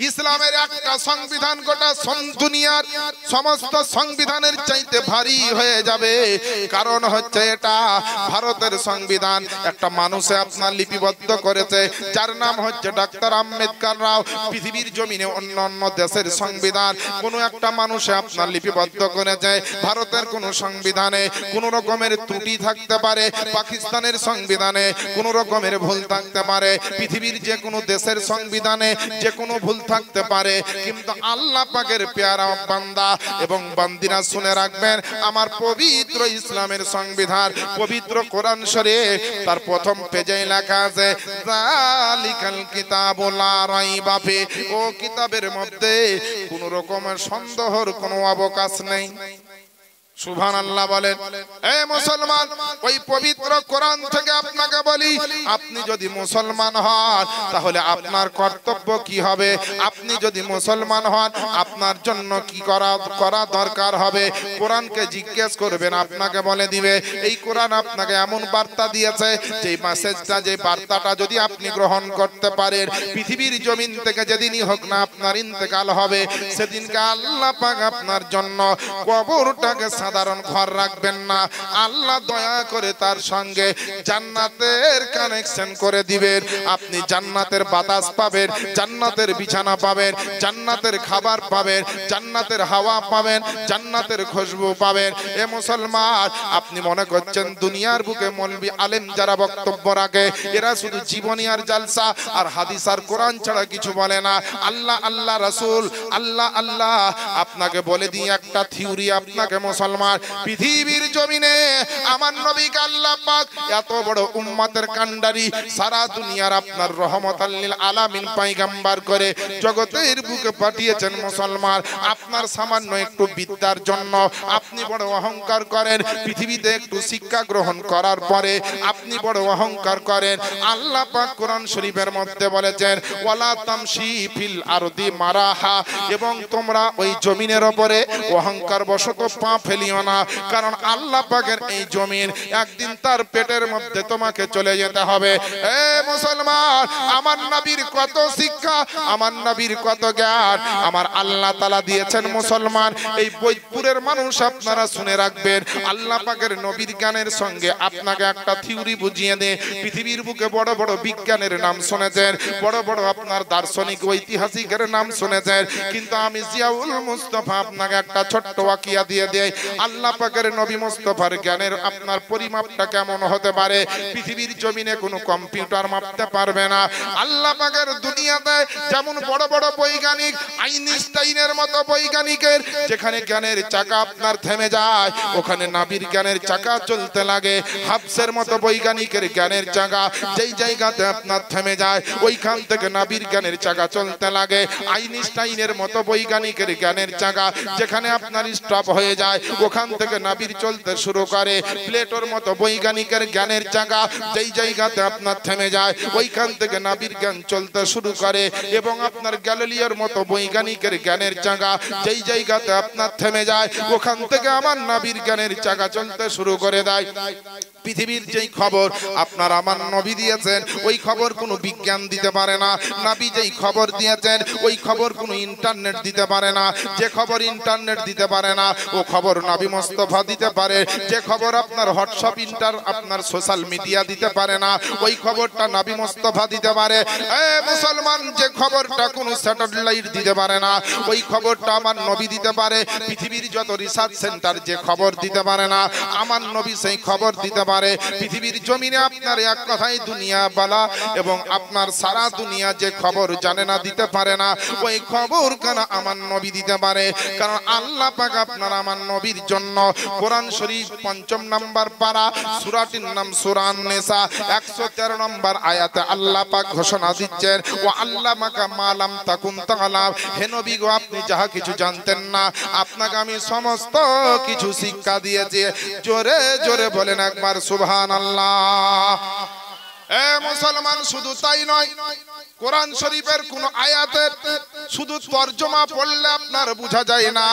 ইসলামের একটা সংবিধান গোটা দুনিয়ার সমস্ত সংবিধানের চাইতে ভারী হয়ে যাবে। কারণ হচ্ছে এটা ভারতের সংবিধান, একটা মানুষে আপনার লিপিবদ্ধ করেছে, যার নাম হচ্ছে ডক্টর আম্বেদকর রাও। পৃথিবীর জমিনে অন্য অন্য দেশের সংবিধান কোনো একটা মানুষে আপনার লিপিবদ্ধ করেছে, ভারতের কোনো সংবিধানে কোনো রকমের ত্রুটি থাকতে পারে, পাকিস্তানের সংবিধানে কোনো রকমের ভুল থাকতে পারে, পৃথিবীর যে কোনো দেশের সংবিধানে যে কোনো ভুল থাকতে পারে, কিন্তু আল্লাহ পাকের পেয়ারা বান্দা এবং বান্দিরা শুনে রাখবেন, আমার পবিত্র ইসলামের সংবিধান, পবিত্র কোরআন শরীফ, তার প্রথম পেজে লেখা আছে যালিকাল কিতাবু লা রাইবা ফিহি, ও কিতাবের মধ্যে কোন রকমের সন্দেহের কোনো অবকাশ নেই। সুবহানাল্লাহ বলেন। এ মুসলমান, ওই পবিত্র কোরআন থেকে আপনাকে বলি, আপনি যদি মুসলমান হন তাহলে আপনার কর্তব্য কি হবে? আপনি যদি মুসলমান হন আপনার জন্য কি করা দরকার হবে? কোরআনকে জিজ্ঞেস করবেন, আপনাকে বলে দিবে। এই কোরআন আপনাকে এমন বার্তা দিয়েছে, যে মেসেজটা, যে বার্তাটা যদি আপনি গ্রহণ করতে পারেন, পৃথিবীর জমিন থেকে যেদিনই হোক না আপনার ইন্তেকাল হবে, সেদিনকে আল্লাহ পাক আপনার জন্য কবরটাকে সাধারণ ঘর রাখবেন না, আল্লাহ দয়া করে তার সঙ্গে জান্নাতের কানেকশন করে দিবেন। আপনি জান্নাতের বাতাস পাবেন, জান্নাতের বিছানা পাবেন, জান্নাতের খাবার পাবেন, জান্নাতের হাওয়া পাবেন, জান্নাতের খুশবু পাবেন। এ মুসলমান, আপনি মনে করছেন দুনিয়ার বুকে মৌলবি আলেম যারা বক্তব্য রাখে এরা শুধু জীবনী আর জালসা আর হাদিস আর কোরআন ছাড়া কিছু বলে না? আল্লাহ আল্লাহ রাসূল, আল্লাহ আল্লাহ। আপনাকে বলে দিই একটা থিওরি, আপনাকে মুসলমান, পৃথিবীর জমিনে আমার নবীকে আল্লাহ পাক এত বড় উম্মতের কান্ডারি, সারা দুনিয়ার আপনার রহমতাল লিল আলামিন পয়গম্বর করে জগতের বুকে পাঠিয়েছেন মুসলমান। আপনার সামান্য একটু বিদ্যার জন্য আপনি বড় অহংকার করেন, পৃথিবীতে একটু শিক্ষা গ্রহণ করার পরে আপনি বড় অহংকার করেন। আল্লাহ পাক কোরআন শরীফের মধ্যে বলেছেন, ওয়ালা তামশি ফিল আরদি মারাহা, এবং তোমরা ওই জমিনের উপরে অহংকার বশত পা ফেলিও না, কারণ আল্লাহ পাকের এই জমিন একদিন তার পেটের মধ্যে তোমাকে চলে যেতে হবে। এ মুসলমান, আমার নবীর কত শিক্ষা, আমার নবীর কত জ্ঞান আমার আল্লাহ তাআলা দিয়েছেন মুসলমান। এই বৈদপুরের মানুষ আপনারা শুনে রাখবেন, আল্লাহ পাকের নবীর জ্ঞানের সঙ্গে আপনাকে একটা থিওরি বুঝিয়ে দে। পৃথিবীর বুকে বড় বড় বিজ্ঞানের নাম শুনেছেন, বড় বড় আপনার দার্শনিক ঐতিহাসিকের নাম শুনেছেন, কিন্তু আমি জিয়াউল মুস্তাফা আপনাকে একটা ছোট্ট ওয়াকিয়া দিয়ে দেই। আল্লাহ পাকের নবী মুস্তাফার জ্ঞানের আপনার পরিমাপটা কেমন হতে পারে পৃথিবীর জমিনে কোনো কম্পিউটার মাপতে পারবে না। আল্লাহ পাকের দুনিয়াতে যেমন বড় বড় বৈজ্ঞানিক, আইনস্টাইনের মতো বৈজ্ঞানিকের যেখানে জ্ঞানের চাকা আপনার থেমে যায়, ওখানে নবীর জ্ঞানের চাকা চলতে লাগে। হাফসের মতো বৈজ্ঞানিকের জ্ঞানের চাকা যেই জায়গাতে আপনার থেমে যায়, ওইখান থেকে নবীর জ্ঞানের চাকা চলতে লাগে। আইনস্টাইনের মতো বৈজ্ঞানিকের জ্ঞানের চাকা যেখানে আপনার স্টপ হয়ে যায়, ওখান থেকে নবীর চলতে শুরু করে। প্লেটোর মতো বৈজ্ঞানিকের জ্ঞানের চাকা যেই জায়গাতে আপনার থেমে যায়, ওইখান থেকে নবীর জ্ঞান চলতে শুরু করে। এবং আপনার গ্যালিলিওর মতো বৈজ্ঞানিকের জ্ঞানের চাকা যেই জায়গাতে আপনার থেমে যায়, ওখান থেকে আমার নবীর জ্ঞানের চাকা চলতে শুরু করে দেয়। পৃথিবীর যেই খবর আপনার আমার নবী দিয়েছেন, ওই খবর কোনো বিজ্ঞান দিতে পারে না। নবী যেই খবর দিয়েছেন, ওই খবর কোনো ইন্টারনেট দিতে পারে না। যে খবর ইন্টারনেট দিতে পারে না, ও খবর নবী মুস্তাফা দিতে পারে। যে খবর আপনার হোয়াটসঅ্যাপ আপনার সোশ্যাল মিডিয়া দিতে পারে না, ওই খবরটা নবী মুস্তাফা দিতে পারে। এ মুসলমান, যে খবরটা কোনো স্যাটেলাইট দিতে পারে না, ওই খবরটা আমার নবী দিতে পারে। পৃথিবীর যত রিসার্চ সেন্টার যে খবর দিতে পারে না, আমার নবী সেই খবর দিতে পারে। পৃথিবীর জমিনে আপনার এক কথাই দুনিয়া বালা, এবং আপনার সারা দুনিয়া যে খবর জানে না, দিতে পারে না, ওই খবর কেন আমার নবী দিতে পারে। কারণ আল্লাহ পাক আপনার আমার নবীর জন্য কোরআন শরীফ ৫ম নাম্বার পারা, সূরাটির নাম সূরা আন-নিসা, ১১৩ নম্বর আয়াতে আল্লাহ পাক ঘোষণা দিচ্ছেন, ওয়া আল্লামাকা মা লাম তাকুন তা'লাম, হে নবী গো, আপনি যাহা কিছু জানতেন না, আপনাকে আমি সমস্ত কিছু শিক্ষা দিয়েছি। জোরে জোরে বলেন একবার সুবহানাল্লাহ। এ মুসলমান, শুধু তাই নয়, কোরআন শরীফের কোন আয়াতের শুধু তরজমা পড়লে আপনার বোঝা যায় না,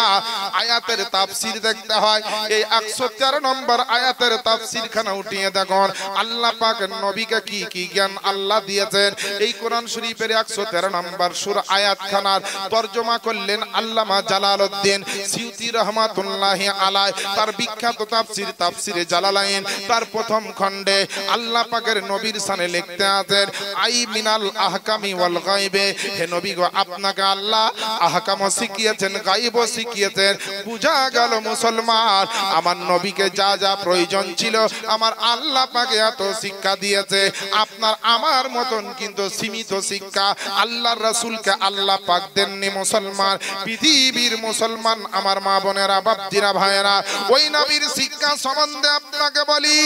আয়াতের তাফসীর দেখতে হয়। এই ১১৩ নম্বর আয়াতের তাফসীর খানা উঠিয়ে দেখুন আল্লাহ পাক নবীকে কি কি জ্ঞান আল্লাহ দিয়েছেন। এই কোরআন শরীফের ১১৩ নম্বর সূরা আয়াত খানার তরজমা করলেন আল্লামা জালালউদ্দিন সিউতি রাহমাতুল্লাহি আলাইহি, তার বিখ্যাত তাফসীর তাফসীরে জালালাইন, তার প্রথম খণ্ডে আল্লাহ পাকের নবীর শানে লিখতে আছেন, আই মিনাল আহকামি ওয়াল গায়বে, হে নবী গো, আপনাকে আল্লাহ আহকাম শিখিয়েছেন, গায়ব শিখিয়েছেন। বুঝা গেল মুসলমান, আমার নবীকে যা যা প্রয়োজন ছিল আমার আল্লাহ পাক এত শিক্ষা দিয়েছে। আপনার আমার মতন কিন্তু সীমিত শিক্ষা আল্লাহর রাসূলকে আল্লাহ পাক দেননি মুসলমান। পৃথিবীর মুসলমান আমার মা বোনেরা, বাপজিরা, ভাইয়েরা, ওই নবীর শিক্ষা সম্বন্ধে আপনি আপনাকে বলি,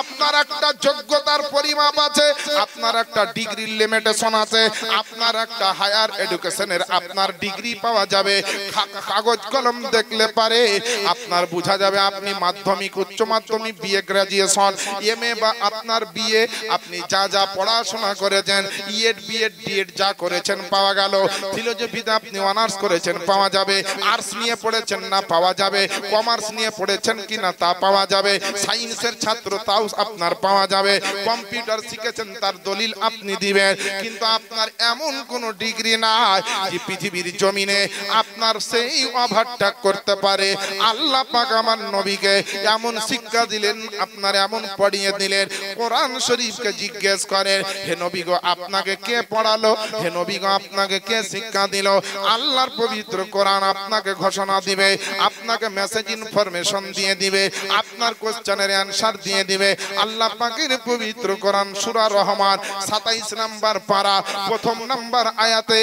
আপনার একটা যোগ্যতার পরিমাপ আছে, আপনার একটা ডিগ্রির লিমিটেশন আছে, আপনার একটা হায়ার এডুকেশনের আপনার ডিগ্রি পাওয়া যাবে। কাগজ কলম দেখলে পারে আপনার বোঝা যাবে আপনি মাধ্যমিক, উচ্চ মাধ্যমিক, বিএ, গ্রাজুয়েশন, এমএ বা আপনার বিএ, আপনি যা যা পড়াশোনা করেছেন, ইএড, বিএড, ডিএড যা করেছেন পাওয়া গেল। ফিলোসফিতে আপনি অনার্স করেছেন পাওয়া যাবে, আর্টস নিয়ে পড়েছেন না পাওয়া যাবে, কমার্স নিয়ে পড়েছেন কিনা তা পাওয়া যাবে, সায়েন্সের ছাত্র তাও আপনার পাওয়া যাবে, কম্পিউটার শিখেছেন তার দলিল আপনি দিবেন। কিন্তু আপনার এমন কোন ডিগ্রি নাই যে পৃথিবীর জমিনে আপনার সেই ওভারটেক করতে পারে। আল্লাহ পাক আমার নবীকে এমন শিক্ষা দিলেন, আপনার এমন পড়িয়ে দিলেন, কোরআন শরীফকে জিজ্ঞেস করেন, হে নবী গো আপনাকে কে পড়ালো, হে নবী গো আপনাকে কে শিক্ষা দিল? আল্লাহর পবিত্র কোরআন আপনাকে ঘোষণা দিবে, আপনাকে মেসেজ ইনফরমেশন দিয়ে দিবে, আপনার কোশ্চেনের অ্যানসার দিয়ে দিবে। আল্লাহ পাকের পবিত্র কোরআন সূরা রহমান 27 নম্বর পারা প্রথম নম্বর আয়াতে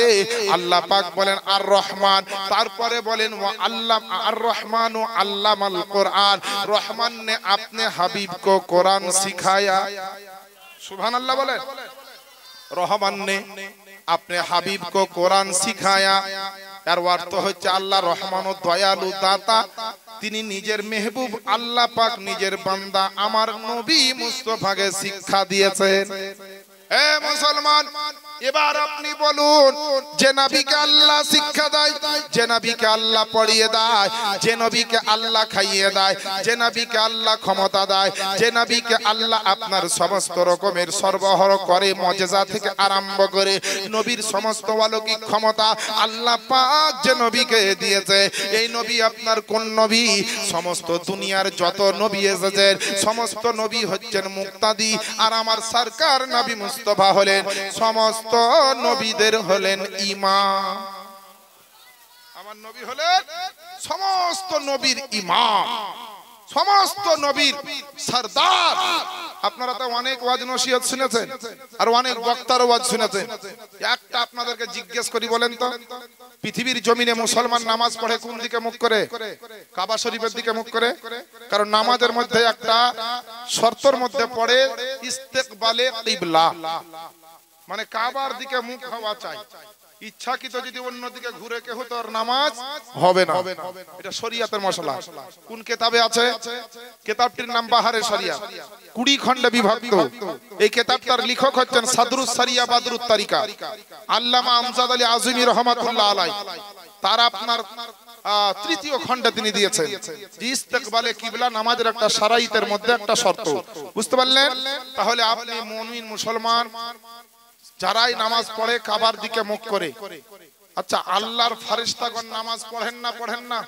আল্লাহ পাক বলেন আর রহমান, তারপরে বলেন ওয়া আল্লাম আর রহমান ও আল্লামাল কোরআন, রহমান ने अपने हबीब को कुरान सिखाया। सुभान अल्लाह बोले, रहमान ने अपने हबीब को कुरान सिखाया। এর অর্থ হচ্ছে আল্লাহ রহমান ও দয়ালু দাতা, তিনি নিজের মেহবুব আল্লাহ পাক নিজের বান্দা আমার নবী মুস্তাফাকে শিক্ষা দিয়েছেন। এ মুসলমান, এবার আপনি বলুন, যে নবীকে আল্লাহ শিক্ষা দেয়, যে নবীকে আল্লাহ পড়িয়ে দেয়, যে নবীকে আল্লাহ খাইয়ে দেয়, যে নবীকে আল্লাহ ক্ষমতা দেয়, যে নবীকে আল্লাহ আপনার সমস্ত রকমের সরবরাহ করে, মুজিজা থেকে আরম্ভ করে নবীর সমস্ত অলৌকিক ক্ষমতা আল্লাহ পাক যে নবীকে দিয়েছে, এই নবী আপনার কোন নবী? সমস্ত দুনিয়ার যত নবী এসেছেন সমস্ত নবী হচ্ছেন মুক্তাদি, আর আমার সরকার নবী মুস্তাফা হলেন সমস্ত নবীদের হলেন ইমাম। আমার নবী হলেন সমস্ত নবীর ইমাম, সমস্ত নবীর সরদার। আপনারা তো অনেক ওয়াজ নসিহত শুনেছেন আর অনেক বক্তার ওয়াজ শুনেছেন। একটা আপনাদেরকে জিজ্ঞেস করি, বলেন তো পৃথিবীর জমিনে মুসলমান নামাজ পড়ে কোন দিকে মুখ করে? কাবা শরীফের দিকে মুখ করে। কারণ নামাজের মধ্যে একটা শর্তের মধ্যে পড়ে ইস্তেকবালে কিবলা, মানে কাবার দিকে মুখ হওয়া চাই। ইচ্ছাকৃত যদি অন্যদিকে ঘুরে কেউ তো নামাজ হবে না। এটা শরীয়তের মশলা। কোন কিতাবে আছে? কিতাবটির নাম বাহারে শরিয়া, 20 খণ্ডে বিভক্ত। এই কিতাবটার লেখক হচ্ছেন সাদরুস শরিয়া বাদরুত তরিকা আল্লামা আমজাদ আলী আজমি রহমাতুল্লাহ আলাইহি। তার আপনার তৃতীয় খণ্ডে তিনি দিয়েছেন যে ইস্তেকবালে কিবলা নামাজের একটা শরাইতের মধ্যে একটা শর্ত। বুঝতে পারলেন? তাহলে আপনি মুমিন মুসলমান যারাই নামাজ পড়ে কাবার দিকে মুখ করে, আচ্ছা আল্লাহর ফেরেশতাগণ নামাজ পড়েন না পড়েন না?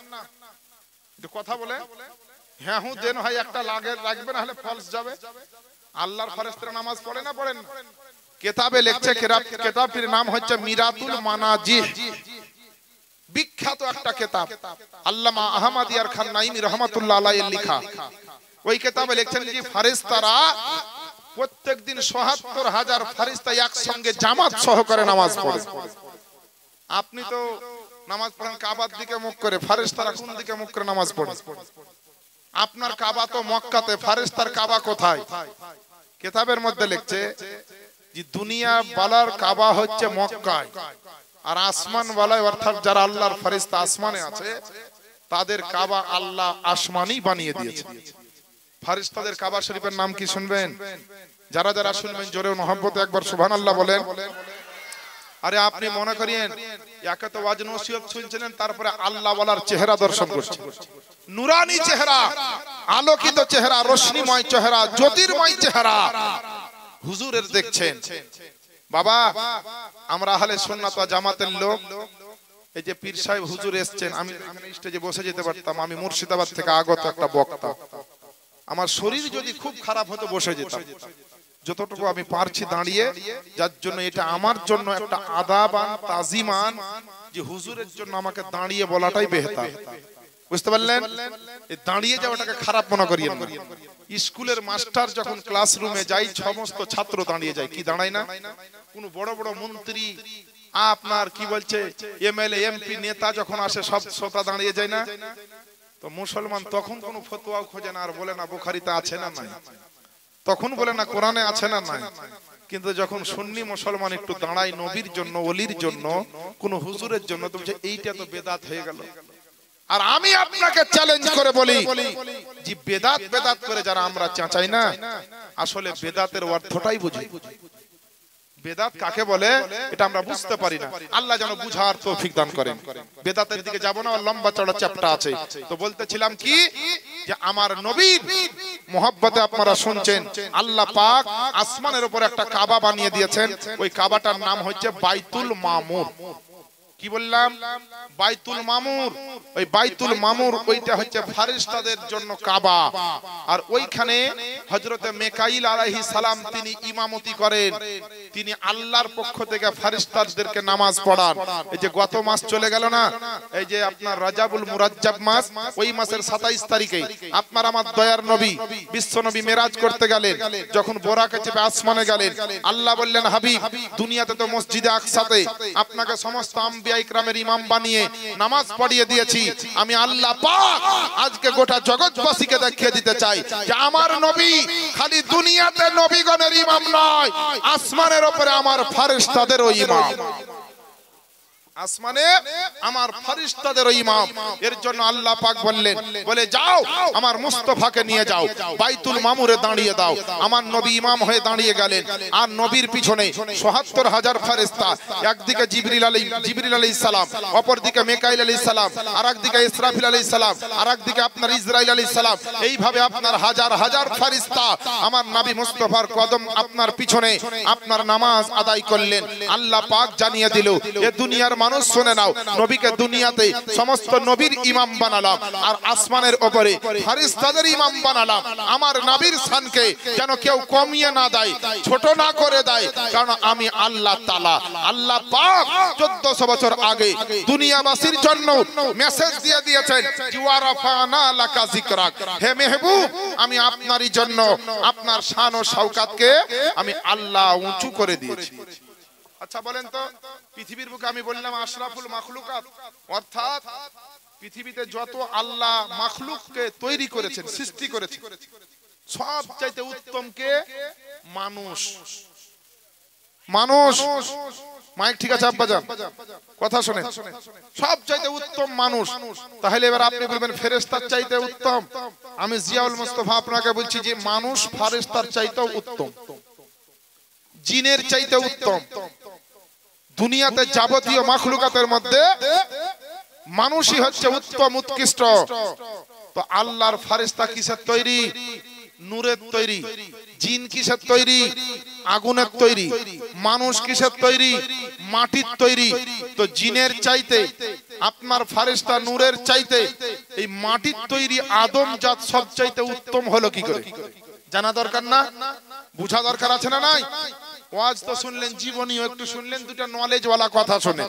কথা বলে হ্যাঁ হুঁ দেন ভাই, একটা লাগে রাখবে না হলে ফলস যাবে। আল্লাহর ফেরেশতারা নামাজ পড়ে না পড়েন? কিতাবে লিখছে, কিতাবটির নাম হচ্ছে মিরাতুল মানাজিহ, বিখ্যাত একটা কিতাব, আল্লামা আহমদ ইয়ার খান নাইমি রহমাতুল্লাহ আলাইহি লেখা। ওই কিতাবে লিখছেন যে ফেরেশতারা প্রত্যেক দিন ৭৭,০০০ ফেরেশতা একসঙ্গে জামাত সহকারে নামাজ পড়ে। আপনি তো নামাজ পড়েন কাবার দিকে মুখ করে, ফেরেশতারা কোন দিকে মুখ করে নামাজ পড়ে? আপনার কাবা তো মক্কাতে, ফেরেশতার কাবা কোথায়? কিতাবের মধ্যে লিখছে যে দুনিয়া বালার কাবা হচ্ছে মক্কায়, আর আসমান বালায় অর্থাৎ যারা আল্লাহর ফেরেশতা আসমানে আছে তাদের কাবা আল্লাহ আসমানই বানিয়ে দিয়েছে। ফেরেশতাদের কাবা শরীফের নাম কি শুনবেন? যারা যারা শুনবেন জোরে মহব্বতে একবার সুবহানাল্লাহ বলেন। আরে আপনি মনে করেন একে তো ওয়াজ নসিহত শুনছিলেন, তারপরে আল্লাহ ওয়ালার চেহারা দর্শন করছেন, নুরানি চেহারা, আলোকিত চেহারা, রোশনীময় চেহারা, জ্যোতির্ময় চেহারা হুজুরের দেখছেন। বাবা আমরা আহলে সুন্নাত ওয়াল জামাতের লোক, এই যে পীর সাহেব হুজুর এসেছেন, আমি স্টেজে বসে যেতে পারতাম, আমি মুর্শিদাবাদ থেকে আগত একটা বক্তা, আমার শরীর যদি খুব খারাপ হতো বসে যেতাম, যতটুকু আমি পারছি দাঁড়িয়ে, যার জন্য এটা আমার জন্য একটা আদাবান তাজিমান যে হুজুরের জন্য আমাকে দাঁড়িয়ে বলাটাই বেহতার। বুঝতে পারলেন? এই দাঁড়িয়ে যাওয়াটাকে খারাপ মনে করিয়েন না। স্কুলের মাস্টার যখন ক্লাসরুমে যাই সমস্ত ছাত্র দাঁড়িয়ে যায়, কি দাঁড়ায় না? কোন বড় বড় মন্ত্রী আপনার কি বলছে এমএলএ এমপি নেতা যখন আসে সব শ্রোতা দাঁড়িয়ে যায় না? তো মুসলমান তখন কোন ফতোয়া খোঁজে না, আর বলে না বুখারীতে আছে না নাই, তখন বলে না কোরআনে আছে না নাই। কিন্তু যখন সুন্নি মুসলমান একটু দাঁড়ায় নবীর জন্য, ওলির জন্য, কোন হুজুরের জন্য, তো বলছে এইটা তো বেদাত হয়ে গেল। আর আমি আপনাকে চ্যালেঞ্জ করে বলি যে বেদাত বেদাত করে যারা আমরা চাচাই না, আসলে বেদাতের অর্থটাই বুঝি। বেদাত কাকে বলে এটা আমরা বুঝতে পারি না। আল্লাহ যেন বুঝার তৌফিক দান করেন। বেদাতের দিকে যাব না, লম্বা চড়া চ্যাপ্টা আছে। তো বলতেছিলাম কি যে আমার নবীর মোহাব্বতে আপনারা শুনছেন আল্লাহ পাক আসমানের উপর একটা কাবা বানিয়ে দিয়েছেন। ওই কাবাটার নাম হচ্ছে বাইতুল মামুর। কি বললাম? বাইতুল মামুর। ওই বাইতুল মামুর ওইটা হচ্ছে ফেরেশতাদের জন্য কাবা। আর ওইখানে হযরতে মিকাইল আলাইহিস সালাম তিনি ইমামতি করেন। তিনি আল্লাহর পক্ষ থেকে ফেরেশতাদেরকে নামাজ পড়ান। এই যে গত মাস চলে গেল না, এই যে আপনার রজবুল মুরাজ্জাব মাস, ওই মাসের 27 তারিখে আপনার আমার দয়ার নবী বিশ্ব নবী মেরাজ করতে গেলেন। যখন বোরাকে চেপে আসমানে গেলেন, আল্লাহ বললেন হাবিব দুনিয়াতে তো মসজিদে আকসাতে আপনাকে সমস্ত আম্বিয়া ইকরামের ইমাম বানিয়ে নামাজ পড়িয়ে দিয়েছি। আমি আল্লাহ পাক আজকে গোটা জগৎবাসীকে দেখিয়ে দিতে চাই যে আমার নবী খালি দুনিয়াতে নবীগণের ইমাম নয়, আসমানের উপরে আমার ফেরেশতাদেরও ইমাম। আসমানে আমার ফেরেশতাদেরও ইমাম। এর জন্য আল্লাহ পাক বললেন, বলে যাও আমার মুস্তাফাকে নিয়ে যাও, বাইতুল মামুরে দাঁড়িয়ে দাও। আমার নবী ইমাম হয়ে দাঁড়িয়ে গেলেন। আর নবীর পিছনে ৭৭,০০০ ফেরেশতা, একদিকে জিবরিল আলাইহিস সালাম, অপরদিকে মিকাইল আলাইহিস সালাম, আরেকদিকে ইসরাফিল আলাইহিস সালাম, আরেকদিকে আপনার ইসরাইল আলাইহিস সালাম। এইভাবে আপনার হাজার হাজার ফেরেশতা আমার নবী মুস্তাফার কদম আপনার পিছনে আপনার নামাজ আদায় করলেন। আল্লাহ পাক জানিয়ে দিল, এ দুনিয়ার মানুষ শুনে নাও, নবীকে দুনিয়াতে সমস্ত নবীর ইমাম বানালাম, আর আসমানের উপরে ফেরেশতাদের ইমাম বানালাম। আমার নবীর শানকে যেন কেউ কমিয়ে না দেয়, ছোট না করে দেয়, কারণ আমি আল্লাহ তাআলা। আল্লাহ পাক 1400 বছর আগে দুনিয়াবাসীর জন্য মেসেজ দিয়ে দিয়েছেন, ওয়ারাফানা লাকা যিকরাক, হে মেহবুব আমি আপনারই জন্য আপনার শান ও শওকতকে আমি আল্লাহ উঁচু করে দিয়েছি। আচ্ছা বলেন তো, পৃথিবীর বুকে আমি বললাম আশরাফুল মাখলুকাত, অর্থাৎ পৃথিবীতে যত আল্লাহ মাখলুককে তৈরি করেছেন, সৃষ্টি করেছেন, সবচাইতে উত্তম কে? মানুষ। মানুষ। মাইক ঠিক আছে আব্বাজান, কথা শুনেন। সবচাইতে উত্তম মানুষ। তাহলে এবার আপনি বলবেন ফেরেশতার চাইতে উত্তম। আমি জিয়াউল মুস্তাফা আপনাকে বলছি যে মানুষ ফেরেশতার চাইতেও উত্তম, জিনের চাইতে উত্তম। দুনিয়াতে যাবতীয় মাখলুকাতের মধ্যে মানুষই হচ্ছে উত্তম, উৎকৃষ্ট। তো আল্লাহর ফেরেশতা কিসের তৈরি? নূরের তৈরি। জিন কিসের তৈরি? আগুনের তৈরি। মানুষ কিসের তৈরি? মাটির তৈরি। তো জিনের চাইতে আপনার ফেরেশতা নূরের চাইতে এই মাটির তৈরি আদম জাত সব চাইতে উত্তম হলো কি করে? জানা দরকার না? বুঝা দরকার আছে না নাই? ওয়াজ তো শুনলেন, জীবনীও একটু শুনলেন, দুটো নলেজ ওয়ালা কথা শুনে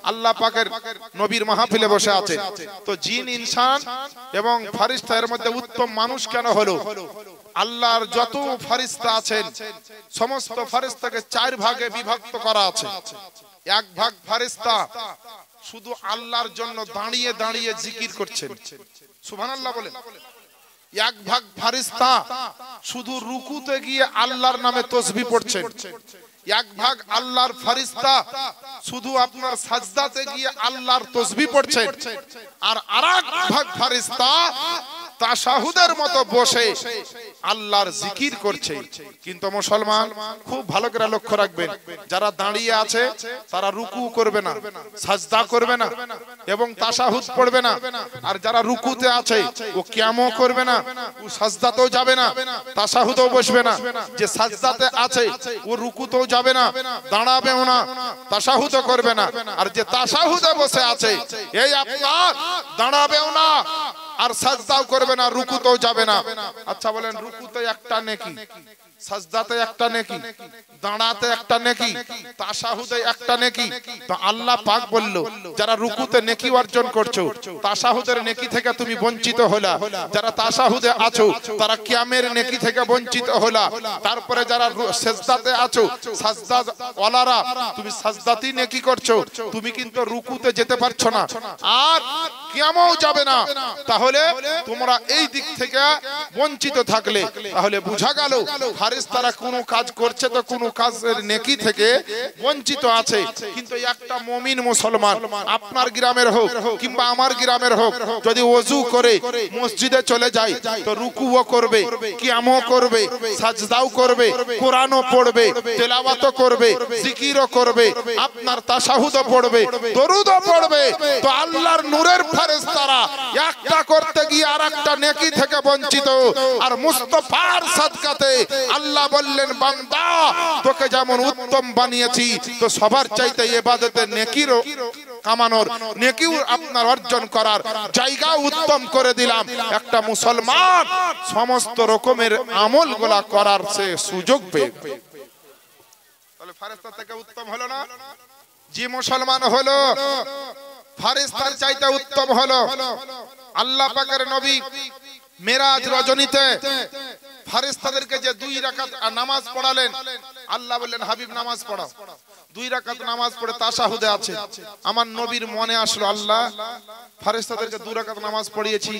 আল্লাহ পাকের নবীর মাহফিলে বসে আছে। তো জিন, ইনসান এবং ফেরেশতা এর মধ্যে উত্তম মানুষ কেন হলো? আল্লাহর যত ফেরেশতা আছেন সমস্ত ফেরেশতাকে 4 ভাগে বিভক্ত করা আছে। এক ভাগ ফেরেশতা শুধু আল্লাহর জন্য দাঁড়িয়ে দাঁড়িয়ে জিকির করছেন, সুবহানাল্লাহ বলেন। এক ভাগ ফেরেশতা শুধু রুকুতে গিয়ে আল্লাহর নামে তাসবিহ পড়ছেন। এক ভাগ আল্লাহর ফেরেশতা শুধু আপনার সাজদাতে গিয়ে আল্লাহর তাসবিহ পড়ছেন। আর আরেক ভাগ ফেরেশতা তাশাহুদের মতো বসে আল্লাহর জিকির করছে। কিন্তু মুসলমান খুব ভালো করে লক্ষ্য রাখবেন, যারা দাঁড়িয়ে আছে তারা রুকু করবে না, সাজদা করবে না এবং তাশাহুদ পড়বে না। আর যারা রুকুতে আছে ও কিয়ামও করবে না, ও সাজদাতেও যাবে না, তাশাহুদেও বসবে না। যে সাজদাতে আছে ও রুকুতেও যাবে না, দাঁড়াবেও না, তাশাহুদও করবে না। আর যে তাশাহুদে বসে আছে এই আপনার দাঁড়াবেও না আর সাজদাও করবে না, রুকুতেও যাবে না। আচ্ছা বলেন, রুকুতে একটা নেকি সাজদাতে একটা নেকি, দাঁড়াতে একটা নেকি, তাশাহুদে একটা নেকি। তো আল্লাহ পাক বলল যারা রুকুতে নেকি অর্জন করছো, তাশাহুদের নেকি থেকে তুমি বঞ্চিত হলা। যারা তাশাহুদে আছো তারা কিয়ামের নেকি থেকে বঞ্চিত হলা। তারপরে যারা সিজদাতে আছো, সাজদা ওয়ালারা, তুমি সাজদাতেই নেকি করছো, তুমি কিন্তু রুকুতে যেতে পারছো না, আর কিয়ামও যাবে না। তাহলে তোমরা এই দিক থেকে বঞ্চিত থাকলে তাহলে বোঝা গেল ফারেশতারা কোনো কাজ করছে তো কোনো কাজের নেকি থেকে বঞ্চিত আছে। কিন্তু একটা মুমিন মুসলমান আপনার গ্রামের হোক কিংবা আমার গ্রামের হোক, যদি ওযু করে মসজিদে চলে যায় তো রুকুও করবে, কিয়ামও করবে, সাজদাও করবে, কোরআনও পড়বে, তেলাওয়াতও করবে, জিকিরও করবে, আপনার তাশাহুদও পড়বে, দরুদও পড়বে। তো আল্লাহর নূরের ফারেশতারা একটা করতে গিয়ে আরেকটা নেকি থেকে বঞ্চিত। আর মুস্তাফার সাদকাতে আল্লাহ বললেন বান্দা তোকে যেমন উত্তম বানিয়েছি তো সবার চাইতে ইবাদতে নেকির কামানোর, নেকিও আপনার অর্জন করার জায়গা উত্তম করে দিলাম। একটা মুসলমান সমস্ত রকমের আমলগুলা করার সে সুযোগ পেয়ে। তাহলে ফারেশতা থেকে উত্তম হলো না? যে মুসলমান হলো ফারেশতার চাইতে উত্তম হলো। আল্লাহ পাকের নবী মেরাজ রজনীতে ফারেশতাদেরকে যে 2 রাকাত নামাজ পড়ালেন, আল্লাহ বললেন হাবিব নামাজ পড়াও। 2 রাকাত নামাজ পড়ে তাশাহুদে আছে। আমার নবীর মনে আসলো আল্লাহ ফারেশতাদেরকে 2 রাকাত নামাজ পড়িয়েছি,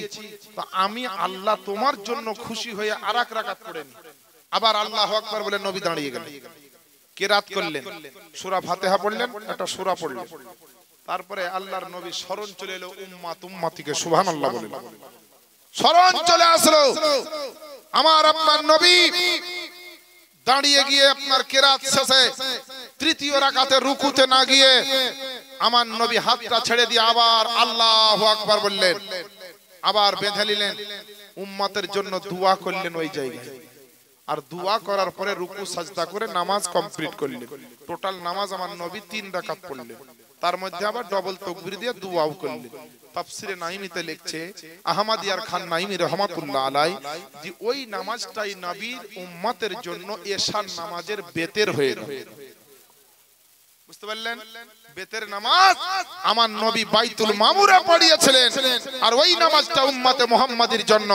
তো আমি আল্লাহ তোমার জন্য খুশি হয়ে আরেক রাকাত পড়েনি। আবার আল্লাহু আকবার বলে নবী দাঁড়িয়ে গেলেন, কিরাত করলেন, সূরা ফাতিহা পড়লেন, একটা সূরা পড়লেন। তারপরে আল্লাহর নবী স্মরণ চলে এলো উম্মাত উম্মতিকে সুবহানাল্লাহ বলেন, স্মরণ চলে আসলো। আমার আপনার নবী দাঁড়িয়ে গিয়ে আপনার কিরাত শেষে 3য় রাকাতে রুকুতে না গিয়ে আমার নবী হাতটা ছেড়ে দিয়ে আবার আল্লাহু আকবার বললেন, আবার বেঁধে নিলেন, উম্মতের জন্য দোয়া করলেন ওই জায়গায়। আর দোয়া করার পরে রুকু সাজদা করে নামাজ কমপ্লিট করলেন। টোটাল নামাজ আমার নবী 3 রাকাত পড়লেন, তার মধ্যে আবার ডবল তাকবীর দিয়ে দোয়াও করলেন। তাফসিরে নাইমিতে লিখছে আহমদিয়ার খান নাইমি রহমাতুল্লাহ আলাই যে ওই নামাজটাই নবীর উম্মতের জন্য এশার নামাজের বেতের হয়ে গেল। বুঝতে পারলেন? বেতের নামাজ আমার নবী বাইতুল মামুরে পড়িয়েছিলেন, আর ওই নামাজটা উম্মতে মুহাম্মাদির জন্য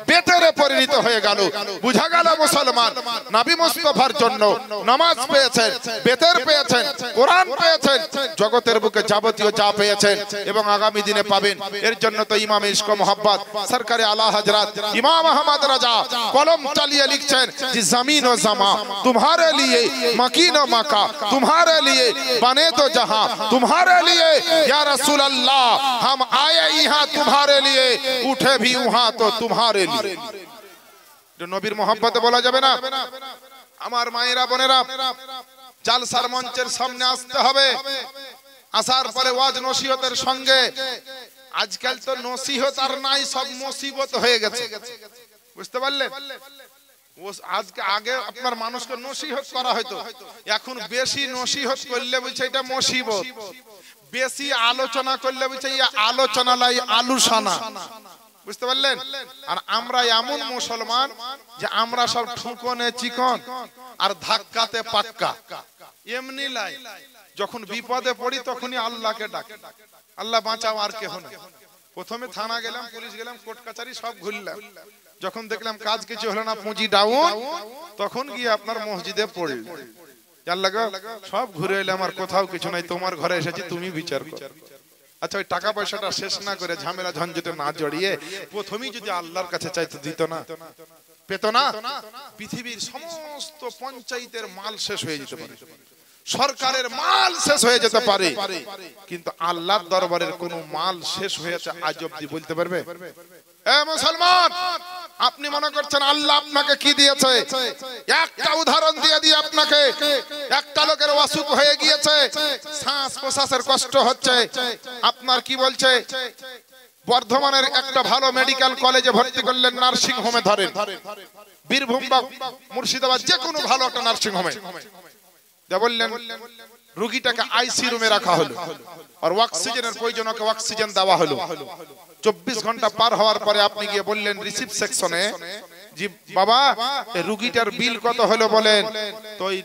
বেতেরে পরিণত হয়ে গেল। বুঝা গেল মুসলমান নবী মুস্তাফার জন্য নামাজ পেয়েছেন, বেতের পেয়েছেন, কোরআন পেয়েছেন, জগতের বুকে যাবতীয় যা পেয়েছেন এবং আগামী দিনে পাবেন। এর জন্য তো ইমাম ইশক ও মোহাব্বত সরকারে আলা হযরত ইমাম আহমদ রাজা কলম চালিয়ে লিখছেন যে জমিন ও জামা तुम्हारे लिए मकीन ও মাকা तुम्हारे लिए बने तो जहां तुम्हारे लिए या रसूल अल्लाह हम आए यहाँ तुम्हारे लिए उठे भी वहां तो तुम्हारे लिए। जो নবীর मोहब्बत বলা যাবে না? আমার মায়েরা বোনেরা, জালসার মঞ্চের সামনে আসতে হবে। আসার পরে ওয়াজ নসিহতের সঙ্গে, আজকাল তো নসিহত আর নাই, সব মুসিবত হয়ে গেছে। বুঝতে পারলেন? আজকে আগে আপনার মানুষকে নসিহত করা হয়তো, এখন বেশি নসিহত করলে বলছে এটা মুসিবত, বেশি আলোচনা করলে বলছে এই আলোচনা লাই আলুসানা। বুঝতে পারলেন? আর আমরা এমন মুসলমান যে আমরা সব ঠুকনে চিকন আর ধাক্কাতে পাক্কা, এমনি লাই। যখন বিপদে পড়ি তখনই আল্লাহকে ডাকি, আল্লাহ বাঁচাও, আর কেহ না। প্রথমে থানা গেলাম, পুলিশ গেলাম, কোর্ট কাচারি সব ঘুরলাম। যখন দেখলাম কাজ কিছু হলো না, পুঁজি ডাউন, তখন গিয়ে আপনার মসজিদে পড়ল। আল্লাহ সব ঘুরে এলাম, আর কোথাও কিছু নাই, তোমার ঘরে এসেছি, তুমি বিচার করো। আচ্ছা, ওই টাকা পয়সাটা শেষ না করে ঝামেলা ঝঞ্ঝটে না জড়িয়ে প্রথমেই যদি আল্লাহর কাছে চাইতো, দিত না? পেত না? পৃথিবীর সমস্ত পঞ্চায়েতের মাল শেষ হয়ে যেতে পারে, সরকারের মাল শেষ হয়ে যেতে পারে, কিন্তু আল্লাহর দরবারের কোন মাল শেষ হয়েছে আজ অব্দি বলতে পারবে? এ মুসলমান, আপনি মনে করছেন আল্লাহ আপনাকে কি দিয়েছে? একটা উদাহরণ দিয়ে দিই আপনাকে। একটা লোকের অসুখ হয়ে গিয়েছে, শ্বাস প্রশ্বাসের কষ্ট হচ্ছে, আপনার কি বলছে, বর্ধমানের একটা ভালো মেডিকেল কলেজে ভর্তি করলেন, নার্সিং হোমে ধরেন, বীরভূম বা মুর্শিদাবাদ যে কোনো ভালো একটা নার্সিং হোমে বললেন, রোগীটাকে আইসি রুমে রাখা হলো, আর অক্সিজেনের প্রয়োজন, ওকে অক্সিজেন দেওয়া হলো। 24 ঘন্টা পার হওয়ার পরে আপনি গিয়ে বললেন রিসিভ সেকশনে জি বাবা এই রুগীটার বিল কত হলো বলেন। তো ওই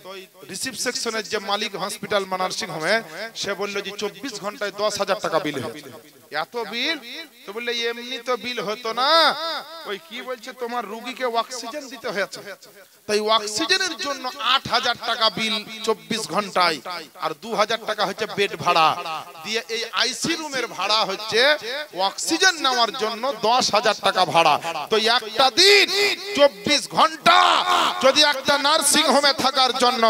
রিসিভ সেকশনের যে মালিক হসপিটাল বা নার্সিং হোমে সে বলল যে 24 ঘন্টায় 10,000 টাকা বিল হয়েছে। এত বিল? তো বললে এমনি তো বিল হতো না, ওই কি বলছে তোমার রুগীকে অক্সিজেন দিতে হয়েছে, তাই অক্সিজেনের জন্য 8,000 টাকা বিল 24 ঘন্টায়, আর 2,000 টাকা হচ্ছে বেড ভাড়া দিয়ে এই আইসি রুমের ভাড়া হচ্ছে অক্সিজেন নেওয়ার জন্য 10,000 টাকা ভাড়া। তো একটা দিন 24 ঘন্টা যদি একটা নার্সিং হোমে থাকার জন্য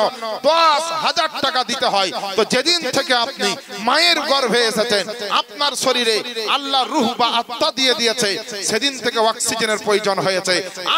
10,000 টাকা দিতে হয়, তো যেদিন থেকে আপনি মায়ের গর্ভে এসেছেন আপনার শরীরে আল্লাহ রূহ বা আত্মা দিয়ে দিয়েছে, সেদিন থেকে অক্সিজেনের প্রয়োজন হয়েছে।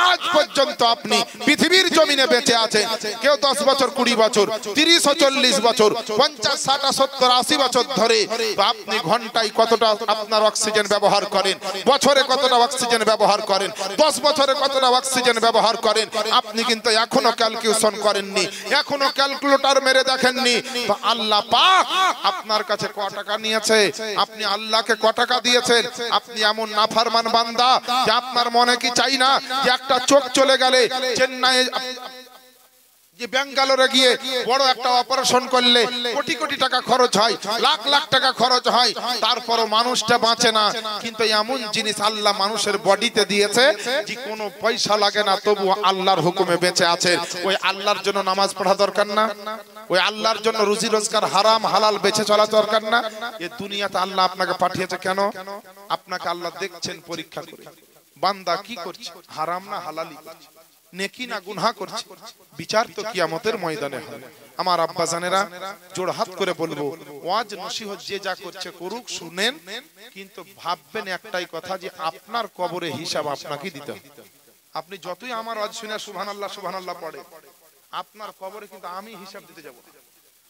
আজ পর্যন্ত আপনি পৃথিবীর জমিনে বেঁচে আছেন, কেউ 10 বছর 20 বছর 30 ও 40 বছর 50 60 70 80 বছর ধরে, তো আপনি ঘন্টায় কতটা আপনার অক্সিজেন ব্যবহার করেন, বছরে কতটা অক্সিজেন ব্যবহার করেন, 10 বছরে কতটা অক্সিজেন ব্যবহার করেন, আপনি কিন্তু এখনো ক্যালকুলেশন করেননি, এখনো ক্যালকুলেটর মেরে দেখেননি। তো আল্লাহ পাক আপনার কাছে ক টাকা নিয়েছে, আপনি আল্লাহকে ক টাকা দিয়েছেন? আপনি এমন নাফরমান বান্দা যে আপনার মনে কি চাই না যে একটা চোখ চলে গেলে চেন্নাইয়ে যে ব্যাঙ্গালোরে গিয়ে বড় একটা অপারেশন করলে কোটি কোটি টাকা খরচ হয়, লাখ লাখ টাকা খরচ হয়, তারপরও মানুষটা বাঁচে না। কিন্তু এমন জিনিস আল্লাহ মানুষের বডিতে দিয়েছে যে কোনো পয়সা লাগে না, তবু আল্লাহর হুকুমে বেঁচে আছে। ওই আল্লাহর জন্য নামাজ পড়া দরকার না? ওই আল্লাহর জন্য রুজি রোজগার হারাম হালাল বেঁচে চলা দরকার না? এই দুনিয়াতে আল্লাহ আপনাকে পাঠিয়েছে কেন? আপনাকে আল্লাহ দেখছেন পরীক্ষা করে, বান্দা কি করছে, হারাম না হালালি করছে, নেকি না গুনাহ করছে। বিচার তো কিয়ামতের ময়দানে হবে। আমার আব্বা জানেরা জোড় হাত করে বলবো, ওয়াজ নসিহত যে যা করছে করুক, শুনেন, কিন্তু ভাববেন একটাই কথা যে আপনার কবরে হিসাব আপনাকে দিতে হবে। আপনি যতই আমার ওয়াজ শুনে সুবহানাল্লাহ সুবহানাল্লাহ পড়ে, আপনার কবরে কিন্তু আমি হিসাব দিতে যাব।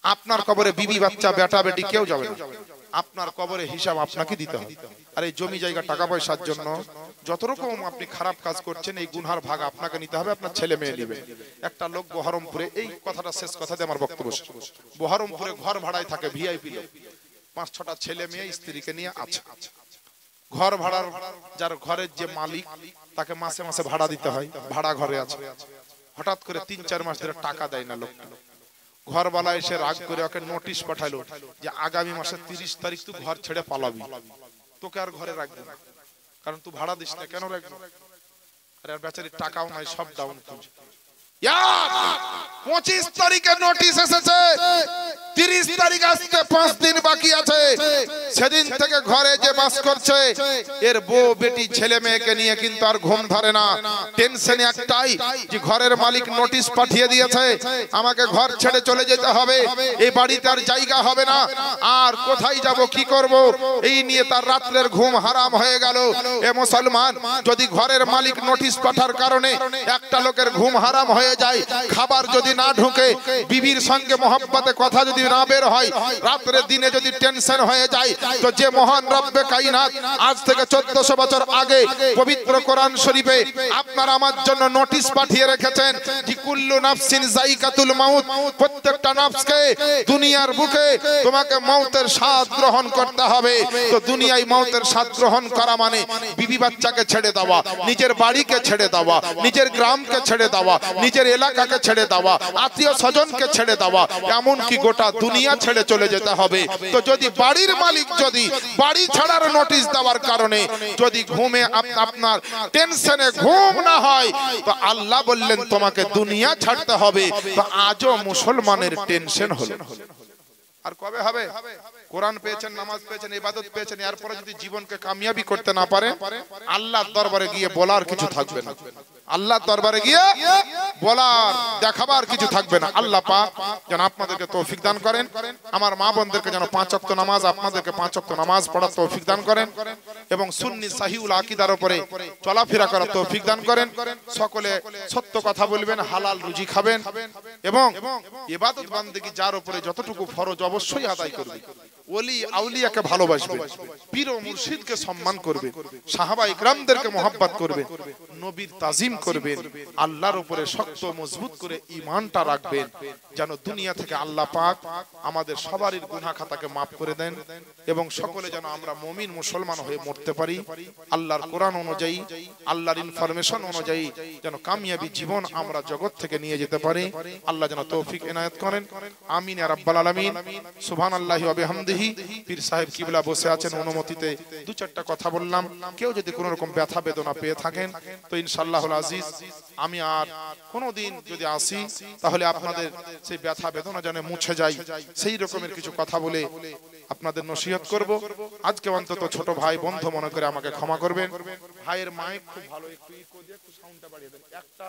আপনার কবরে বিবি বাচ্চা বেটা বেটি কেউ যাবে না, আপনার কবরে হিসাব আপনাকে দিতে হবে। আর এই জমি জায়গা টাকা পয়সার জন্য যত রকম আপনি খারাপ কাজ করছেন, এই গুনহার ভাগ আপনাকে নিতে হবে, আপনার ছেলে মেয়ে নেবে। একটা লোক বহরমপুরে, এই কথাটা শেষ কথাতে আমার বক্তব্য, বহরমপুরে ঘর ভাড়ায় থাকে, ভিআইপি লোক, 5-6টা ছেলে মেয়ে স্ত্রীকে নিয়ে আছে। ঘর ভাড়ার যার ঘরের যে মালিক তাকে মাসে মাসে ভাড়া দিতে হয়, ভাড়া ঘরে আছে। হঠাৎ করে 3-4 মাস ধরে টাকা দেয় না লোকটা। ঘরওয়ালা এসে রাগ করে ওকে নোটিশ পাঠালো যে আগামী মাসের 30 তারিখ তুই ঘর ছেড়ে পালাবি, তোকে আর ঘরে রাখবো না, কারণ তুই ভাড়া দিস না। কেন রাখবো? আরে বেচারির টাকাও নাই, সব ডাউন। 25 তারিখে নোটিশ এসেছে, 30 তারিখ আসতে 5 দিন বাকি আছে। সেদিন থেকে ঘরে যে বাস করছে এর বউ বেটি ছেলে মেয়েকে নিয়ে কিন্তু আর ঘুম ধরে না। টেনশন একটাই যে ঘরের মালিক নোটিশ পাঠিয়ে দিয়েছে, আমাকে ঘর ছেড়ে চলে যেতে হবে, এই বাড়িতে আর জায়গা হবে না, আর কোথায় যাব কি করব, এই নিয়ে তার রাতের ঘুম হারাম হয়ে গেল। এ মুসলমান, যদি ঘরের মালিক নোটিশ পাঠার কারণে একটা লোকের ঘুম হারাম হয়ে যায়, খাবার যদি না ঢুকে, বিবির সঙ্গে মহব্বতে কথা যদি না বের হয়, রাত্রে দিনে যদি টেনশন হয়ে যায়, তো যে মহান রব্বে কায়নাত আজ থেকে 1400 বছর আগে পবিত্র কোরআন শরীফে আপনার আমার জন্য নোটিশ পাঠিয়ে রেখেছেন যে কুল্লু নাফসিন যায়কাতুল মাউত, প্রত্যেকটা নফসকে দুনিয়ার বুকে তোমাকে মওতের স্বাদ গ্রহণ করতে হবে। তো দুনিয়ায় মওতের স্বাদ গ্রহণ করা মানে বিবি বাচ্চাকে ছেড়ে দেওয়া, নিজের বাড়িকে ছেড়ে দেওয়া, নিজের গ্রামকে ছেড়ে দেওয়া, নিজের এলাকাকে ছেড়ে দেওয়া, আত্মীয় স্বজনকে ছেড়ে দেওয়া, এমন কি গোটা দুনিয়া ছেড়ে চলে যেতে হবে। তো যদি বাড়ির মালিক যদি বাড়ি ছাড়ার নোটিশ দেওয়ার কারণে যদি ঘুমে আপনার টেনশনে ঘুম না হয়, তো আল্লাহ বললেন তোমাকে দুনিয়া ছাড়তে হবে। তো আজও মুসলমানের টেনশন হলো, আর কবে হবে? কোরআন পেয়েছেন, নামাজ পেয়েছেন, ইবাদত পেয়েছেন, এরপরে যদি জীবনকে কামিয়াবি করতে না পারে, আল্লাহর দরবারে গিয়ে বলার কিছু থাকবে না। আল্লাহর দরবারে গিয়ে বলার দেখাবার কিছু থাকবে না। আল্লাহ পাক যেন আপনাদেরকে তৌফিক দান করেন, আমার মা বোনদেরকে যেন 5 ওয়াক্ত নামাজ, আপনাদেরকে 5 ওয়াক্ত নামাজ পড়ার তৌফিক দান করেন, এবং সুন্নি সহিউল আকীদার উপরে চলাফেরা করার তৌফিক দান করেন। সকলে সত্য কথা বলবেন, হালাল রুজি খাবেন, এবং ইবাদত বান্দেগী যার উপরে যতটুকু ফরজ অবশ্যই আদায় করবেন। ওলি আউলিয়াকে ভালোবাসবে, পীর ও মুর্শিদকে সম্মান করবে, সাহাবা ইকরামদেরকে মহব্বত করবে, নবীর তাজিম করবেন, আল্লাহর উপরে শক্ত মজবুত করে ঈমানটা রাখবেন, যেন দুনিয়া থেকে আল্লাহ পাক আমাদের সবারই গুনাহ খাতাকে maaf করে দেন এবং সকলে যেন আমরা মুমিন মুসলমান হয়ে মরতে পারি আল্লাহর কোরআন অনুযায়ী, আল্লাহর ইনফরমেশন অনুযায়ী, যেন কামিয়াবি জীবন আমরা জগৎ থেকে নিয়ে যেতে পারি। আল্লাহ যেন তৌফিক এনায়েত করেন। আমিন ইয়া রাব্বাল আলামিন। সুবহানাল্লাহি ওয়া বিহামদিহি। পীর সাহেব কিবলা বসে আছেন, অনুমতিতে দু চারটা কথা বললাম। কেউ যদি কোনো রকম ব্যথা বেদনা পেয়ে থাকেন তো ইনশাআল্লাহুল আজিজ আমি আর কোনোদিন যদি আসি তাহলে আপনাদের সেই ব্যথা বেদনা যেন মুছে যায় সেই রকমের কিছু কথা বলে আপনাদের নসিহত করব। আজকে অন্তত ছোট ভাই বন্ধু মনে করে আমাকে ক্ষমা করবেন। ভাইয়ের মাইক খুব ভালো, একটু ইকো দিয়ে একটু সাউন্ডটা বাড়িয়ে দেন। একটা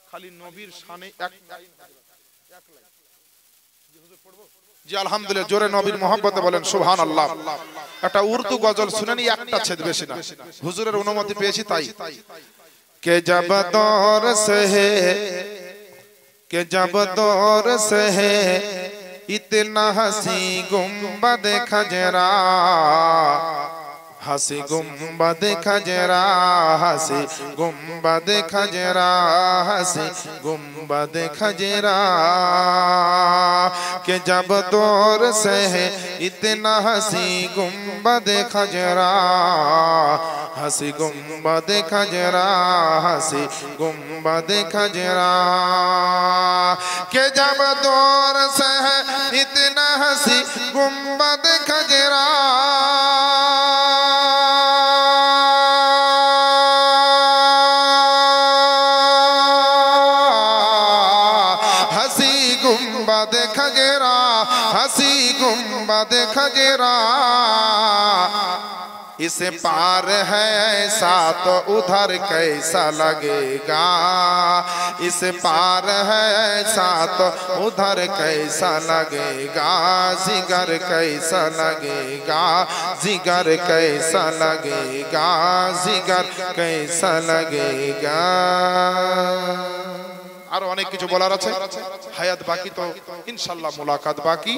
খালি নবীর শানে এক লাইন জি আলহামদুলিল্লাহ, জোরে নবীর মহব্বতে বলেন সুবহানাল্লাহ। একটা উর্দু গজল শুনেনি, একটা ছেদ বেশি না, হুজুরের অনুমতি পেয়েছি তাই। কে জব দৌর সে হে, কে জব দৌর সে হে इतना हसी गुम्बद खजरा, हसी गुम्बद खजरा, हसी गुम्बद खजरा, हसी गुम्बद खजरा, के जब दौर से है इतना हसी गुम्बद खजरा, हसी गुम्बद खजरा, हसी गुम्बद खजरा, के जब दौर से है इतना हसी गुम्बद खजरा, हसी गुम्बद खजरा, हसी गुम्बद खजरा, इसे पार है ऐसा तो उधर कैसा लगेगा, इसे पार है ऐसा तो उधर कैसा लगेगा, जिगर कैसा लगेगा, जिगर कैसा लगेगा, जिगर कैसा लगेगा। আর অনেক কিছু বলার আছে, হায়াত বাকি, তো ইনশাআল্লাহ মুলাকাত বাকি।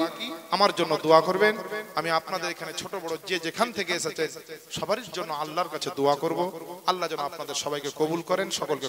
আমার জন্য দোয়া করবেন। আমি আপনাদের এখানে ছোট বড় যে যেখান থেকে এসেছেন সবার জন্য আল্লাহর কাছে দোয়া করব। আল্লাহ যেন আপনাদের সবাইকে কবুল করেন, সকলকে